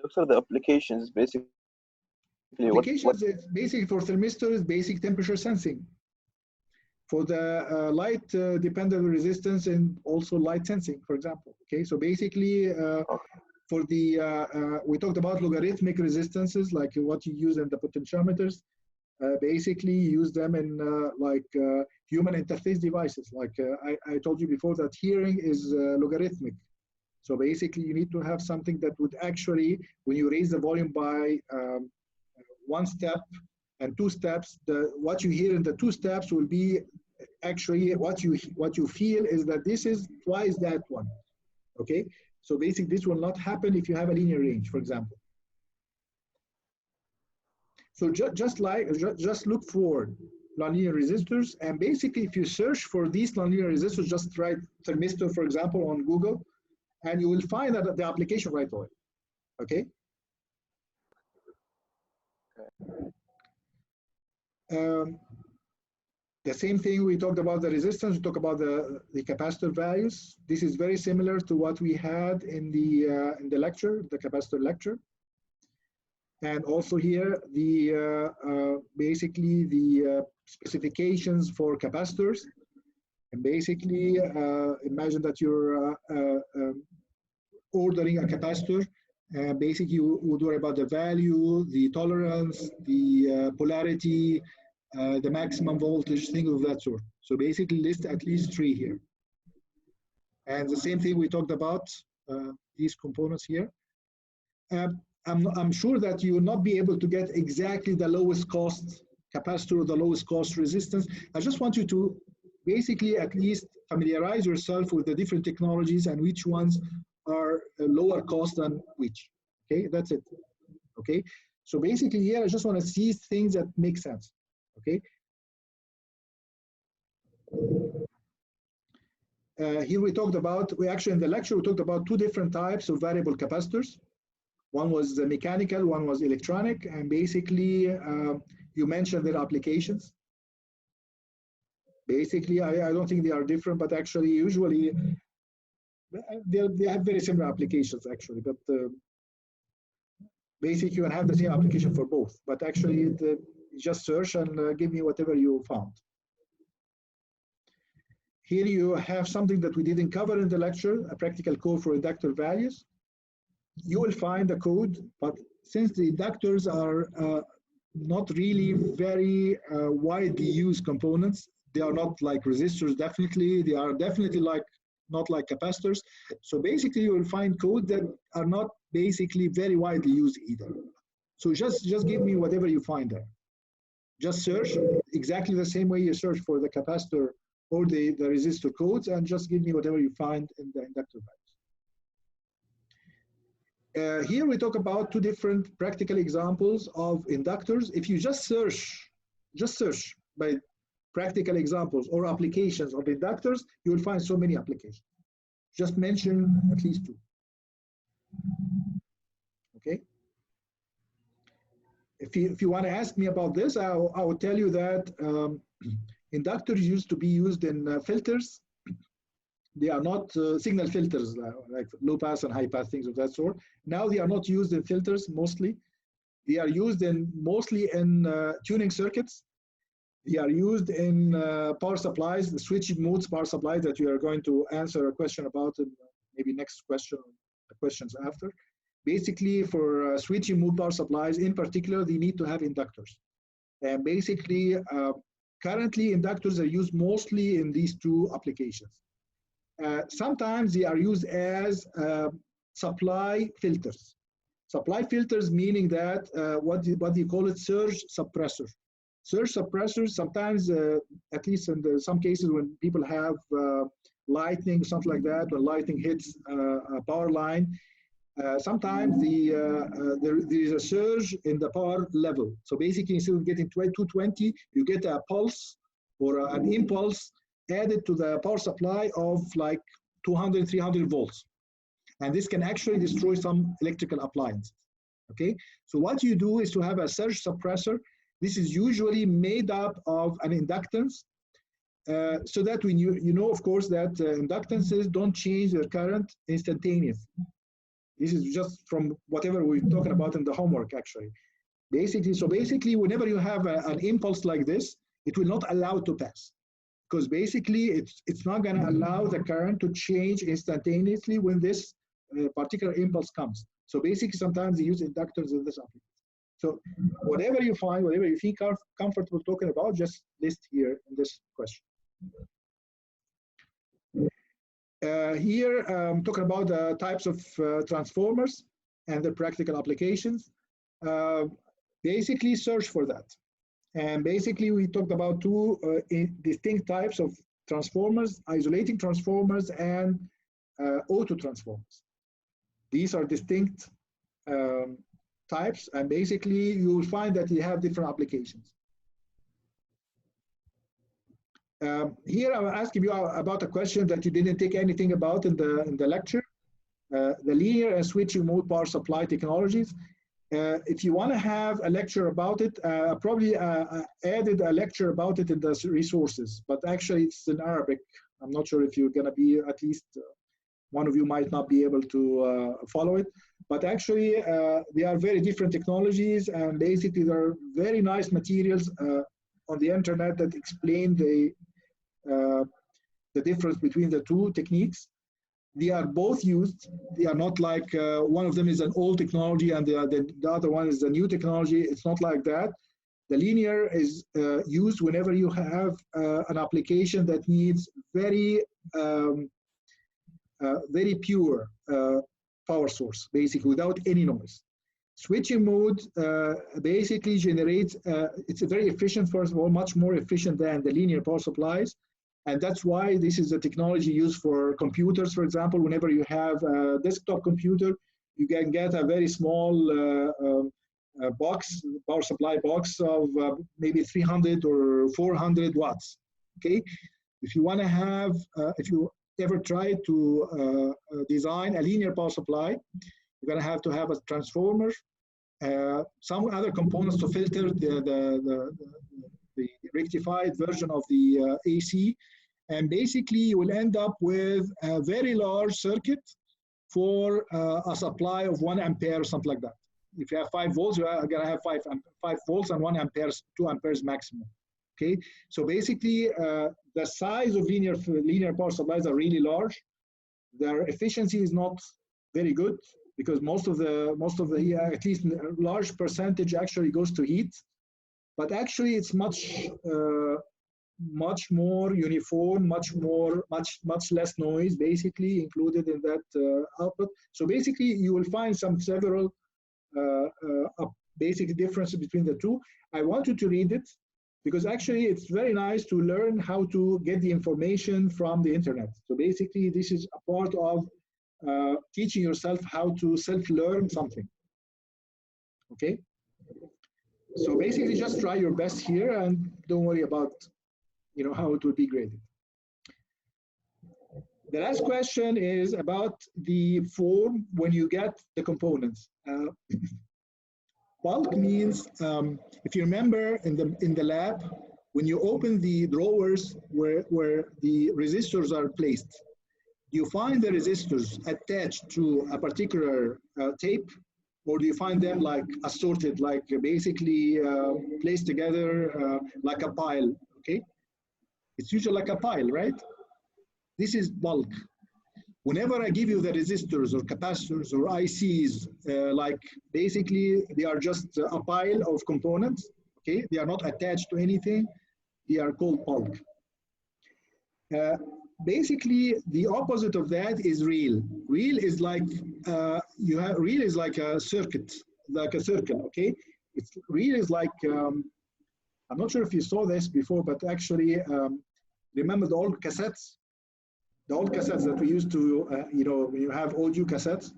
Doctor, the applications basically applications is basically for thermistors, basic temperature sensing. For the light dependent resistance and also light sensing, for example. Okay, so basically for the, we talked about logarithmic resistances, like what you use in the potentiometers. Basically, use them in human interface devices. Like I told you before that hearing is logarithmic. So basically, you need to have something that would actually, when you raise the volume by 1 step and 2 steps, what you hear in the 2 steps will be actually what you feel is that this is twice that one. Okay, so basically this will not happen if you have a linear range, for example. So just look for nonlinear resistors, and basically if you search for these nonlinear resistors, just write Thermistor, for example, on Google, and you will find that the application right away. Okay. The same thing, we talked about the resistance, we talked about the capacitor values. This is very similar to what we had in the lecture, the capacitor lecture. And also here, basically the specifications for capacitors. And basically, imagine that you're ordering a capacitor. Basically, you would worry about the value, the tolerance, the polarity, the maximum voltage, things of that sort. So basically, list at least 3 here. And the same thing we talked about, these components here. I'm sure that you will not be able to get exactly the lowest cost capacitor or the lowest cost resistance. I just want you to basically at least familiarize yourself with the different technologies and which ones are lower cost than which. Okay, that's it. Okay, so basically here I just want to see things that make sense. Okay. Here we talked about, in the lecture we talked about 2 different types of variable capacitors. One was mechanical, one was electronic, and basically you mentioned their applications. Basically, I don't think they are different, but actually usually they have very similar applications actually, but basically you can have the same application for both, but actually just search and give me whatever you found. Here you have something that we didn't cover in the lecture, a practical code for inductor values. You will find the code, but since the inductors are not really very widely used components, they are not like resistors, definitely. They are definitely not like capacitors. So basically you will find code that are not basically very widely used either. So just give me whatever you find there. Just search exactly the same way you search for the capacitor or the resistor codes, and just give me whatever you find in the inductor values. Here we talk about 2 different practical examples of inductors. If you just search by practical examples or applications of inductors, you will find so many applications. Just mention at least 2. Okay. If you want to ask me about this, I will tell you that inductors used to be used in filters. They are not signal filters like low pass and high pass, things of that sort. Now they are not used in filters mostly. They are used mostly in tuning circuits. They are used in power supplies, the switching modes power supplies that you are going to answer a question about in maybe next question, the questions after. Basically for switching mode power supplies in particular, they need to have inductors. And basically, currently inductors are used mostly in these 2 applications. Sometimes they are used as supply filters. Supply filters meaning that what do you call it? Surge suppressor. Surge suppressors sometimes, at least in some cases when people have lightning, something like that, when lightning hits a power line, sometimes there is a surge in the power level. So basically, instead of getting 220, you get a pulse or an impulse added to the power supply of like 200, 300 volts. And this can actually destroy some electrical appliances. Okay, so what you do is to have a surge suppressor. This is usually made up of an inductance, so that when you know, of course, that inductances don't change their current instantaneously. This is just from whatever we're talking about in the homework, actually. Basically, whenever you have an impulse like this, it will not allow it to pass. Because basically, it's not going to allow the current to change instantaneously when this a particular impulse comes. So basically, sometimes they use inductors in this application. So whatever you find, whatever you feel comfortable talking about, just list here in this question. Here, I'm talking about the types of transformers and the practical applications. Basically, search for that. And basically, we talked about two distinct types of transformers: isolating transformers and auto transformers. These are distinct types, and basically, you will find that you have different applications. Here, I'm asking you about a question that you didn't take anything about in the lecture: the linear and switching mode power supply technologies. If you want to have a lecture about it, probably added a lecture about it in the resources, but actually it's in Arabic. I'm not sure if you're going to be, at least one of you might not be able to follow it, but actually they are very different technologies, and basically there are very nice materials on the internet that explain the difference between the two techniques. They are both used. They are not like one of them is an old technology and the other one is a new technology. It's not like that. The linear is used whenever you have an application that needs very pure power source, basically without any noise. Switching mode basically generates, it's a very efficient, first of all, much more efficient than the linear power supplies. And that's why this is a technology used for computers, for example. Whenever you have a desktop computer, you can get a very small box, power supply box of maybe 300 or 400 watts, okay? If you want to have, if you ever try to design a linear power supply, you're going to have a transformer, some other components to filter the rectified version of the AC, and basically you will end up with a very large circuit for a supply of 1 ampere or something like that. If you have 5 volts, you are going to have 5 volts and 1 ampere, 2 amperes maximum. Okay, so basically the size of linear power supplies are really large. Their efficiency is not very good because most of the at least a large percentage actually goes to heat. But actually, it's much more uniform, much less noise, basically included in that output. So basically, you will find several basic differences between the two. I want you to read it because actually, it's very nice to learn how to get the information from the internet. So basically, this is a part of teaching yourself how to self-learn something. Okay. So basically, just try your best here and don't worry about, how it will be graded. The last question is about the form when you get the components. Bulk means, if you remember in the lab, when you open the drawers where the resistors are placed, you find the resistors attached to a particular tape, or do you find them like assorted, like basically placed together like a pile, okay? It's usually like a pile, right? This is bulk. Whenever I give you the resistors or capacitors or ICs, like basically they are just a pile of components, okay? They are not attached to anything. They are called bulk. Basically, the opposite of that is real. Real is like real is like a circuit, like a circle. Okay, real is like I'm not sure if you saw this before, but actually, remember the old cassettes? The old cassettes that we used to, when you have audio cassettes.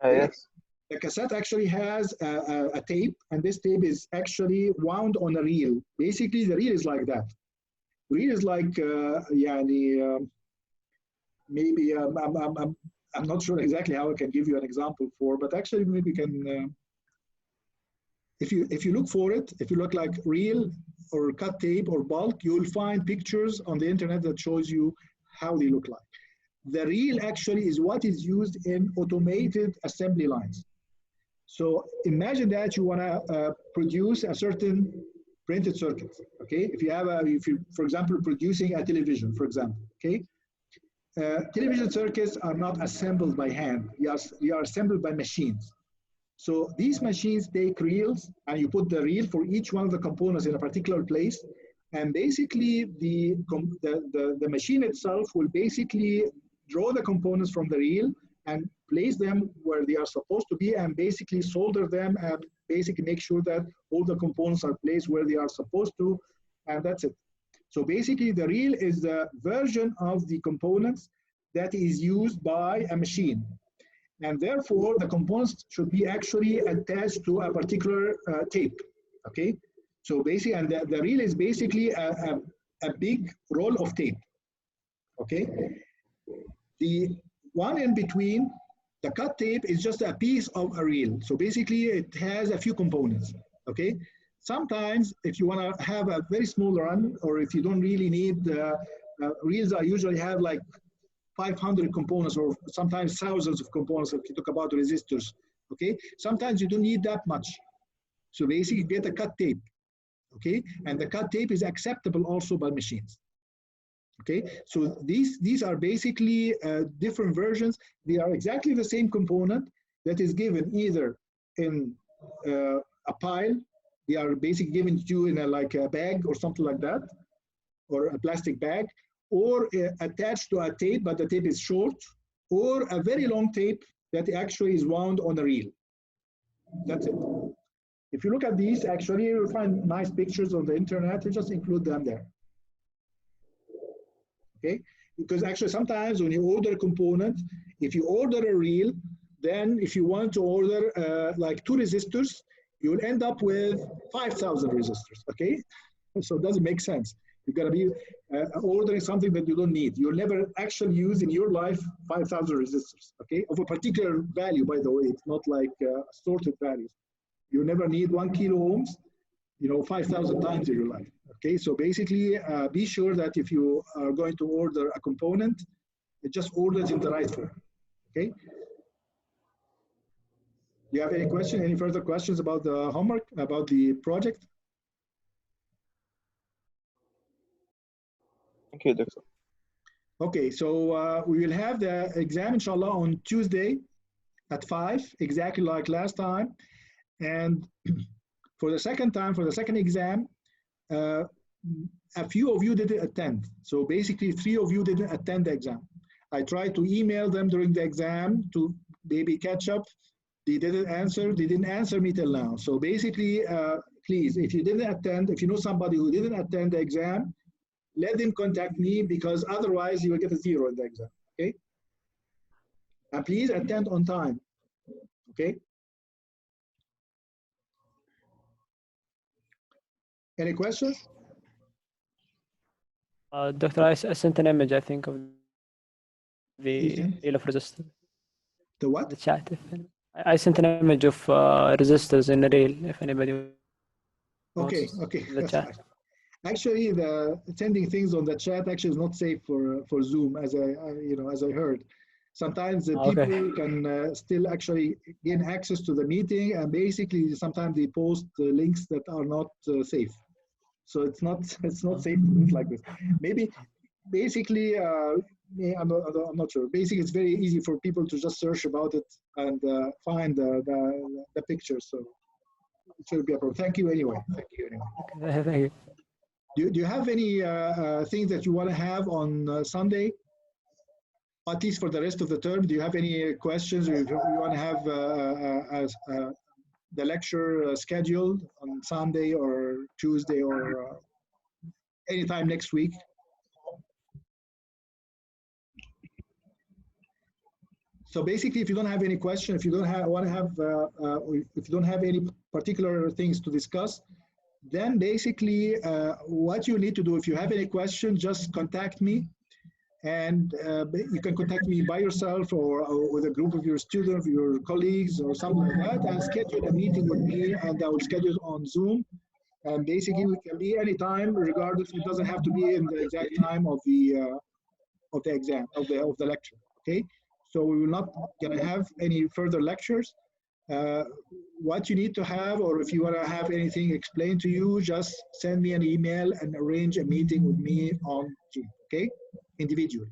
Yes. The cassette actually has a tape, and this tape is actually wound on a reel. Basically, the reel is like that. Reel is like, maybe I'm not sure exactly how I can give you an example for, but actually maybe can. If you look for it, if you look like reel or cut tape or bulk, you will find pictures on the internet that shows you how they look like. The reel actually is what is used in automated assembly lines. So imagine that you want to produce a certain printed circuit. Okay, if you, for example, producing a television, for example. Okay, television circuits are not assembled by hand. They are assembled by machines. So these machines take reels, and you put the reel for each one of the components in a particular place. And basically, the machine itself will basically draw the components from the reel and place them where they are supposed to be, and basically solder them and basically make sure that all the components are placed where they are supposed to, and that's it. So basically, the reel is the version of the components that is used by a machine. And therefore, the components should be actually attached to a particular tape, okay? So basically, and the reel is basically a big roll of tape, okay? The one in between, the cut tape, is just a piece of a reel. So basically, it has a few components, okay? Sometimes, if you want to have a very small run, or if you don't really need, reels I usually have like 500 components, or sometimes thousands of components if you talk about resistors, okay? Sometimes you don't need that much. So basically, get a cut tape, okay? And the cut tape is acceptable also by machines. Okay, so these are basically different versions. They are exactly the same component that is given either in a pile. They are basically given to you in like a bag or something like that, or a plastic bag, or attached to a tape, but the tape is short, or a very long tape that actually is wound on a reel. That's it. If you look at these, actually, you'll find nice pictures on the internet. You just include them there. Okay, because actually sometimes when you order a component, if you order a reel, then if you want to order like 2 resistors, you will end up with 5,000 resistors, okay? So it doesn't make sense. You've got to be ordering something that you don't need. You'll never actually use in your life 5,000 resistors, okay? Of a particular value, by the way. It's not like assorted values. You never need 1 kilo ohms, 5,000 times in your life. Okay, so basically, be sure that if you are going to order a component, just order it in the right form. Okay. Do you have any further questions about the homework, about the project? Thank you, Doctor. Okay, so we will have the exam, inshallah, on Tuesday at 5, exactly like last time. And for the second exam, a few of you didn't attend. So basically 3 of you didn't attend the exam. I tried to email them during the exam to maybe catch up. They didn't answer me till now. So basically, please, if you didn't attend, if you know somebody who didn't attend the exam, let them contact me, because otherwise you will get a 0 in the exam, okay? And please attend on time, okay? Any questions? Doctor, I sent an image, I think, of the reel of resistors. The what? The chat. I sent an image of resistors in the reel, if anybody wants. Okay, The that's chat. fine. Actually, the sending things on the chat actually is not safe for Zoom, as I heard. Sometimes the people can still actually gain access to the meeting, and basically sometimes they post links that are not safe. So it's not safe to do it like this. Maybe basically, I'm not sure. Basically, it's very easy for people to just search about it and find the picture. So it should be a problem. Thank you anyway. Thank you. Do you have any things that you want to have on Sunday? At least for the rest of the term, do you have any questions, or you want to have the lecture scheduled on Sunday or Tuesday or anytime next week? So basically, if you don't have any question, if you don't have any particular things to discuss, then basically what you need to do, if you have any questions, just contact me. And you can contact me by yourself or with a group of your students, your colleagues, or something like that, and schedule a meeting with me, and I will schedule it on Zoom. And basically, it can be any time, regardless. It doesn't have to be in the exact time of the exam, of the lecture. Okay, so we will not gonna have any further lectures. What you need to have, or if you want to have anything explained to you, just send me an email and arrange a meeting with me on Zoom. Okay, individually.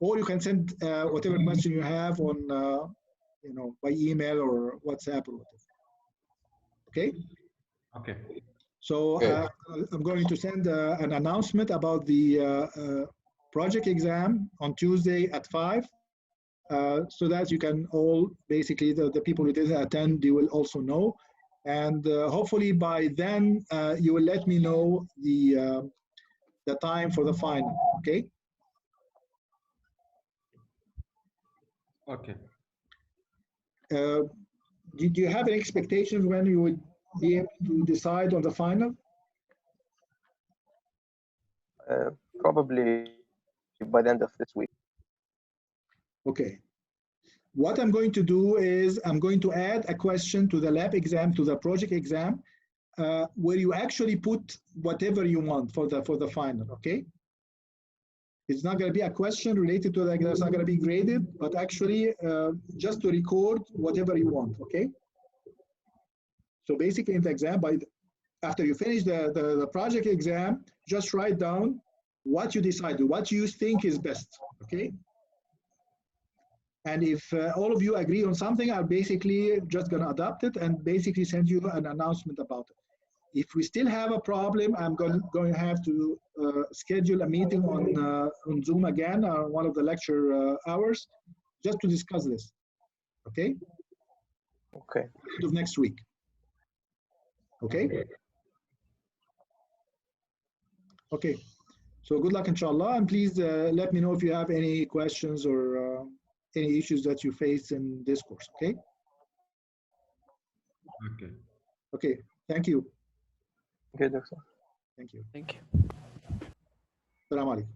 or you can send whatever question you have on, by email or WhatsApp or whatever. Okay. Okay. So I'm going to send an announcement about the project exam on Tuesday at 5, so that you can all, basically the people who didn't attend, they will also know. And hopefully by then you will let me know the time for the final. Okay. Okay. Do you have any expectations when you would be able to decide on the final? Probably by the end of this week. Okay. What I'm going to do is I'm going to add a question to the lab exam, to the project exam, where you actually put whatever you want for the final. Okay. It's not going to be a question related to the exam. It's not going to be graded, but actually just to record whatever you want. Okay. So basically in the exam, after you finish the project exam, just write down what you decided, what you think is best. Okay. And if all of you agree on something, I'm basically just going to adopt it and basically send you an announcement about it. If we still have a problem, I'm going to have to schedule a meeting on Zoom again, one of the lecture hours, just to discuss this. Okay? Okay. End of next week. Okay? Okay. So good luck, inshallah, and please let me know if you have any questions or any issues that you face in this course. Okay? Okay. Okay. Thank you. Okay, Doctor. Thank you. Thank you. Assalamu alaikum.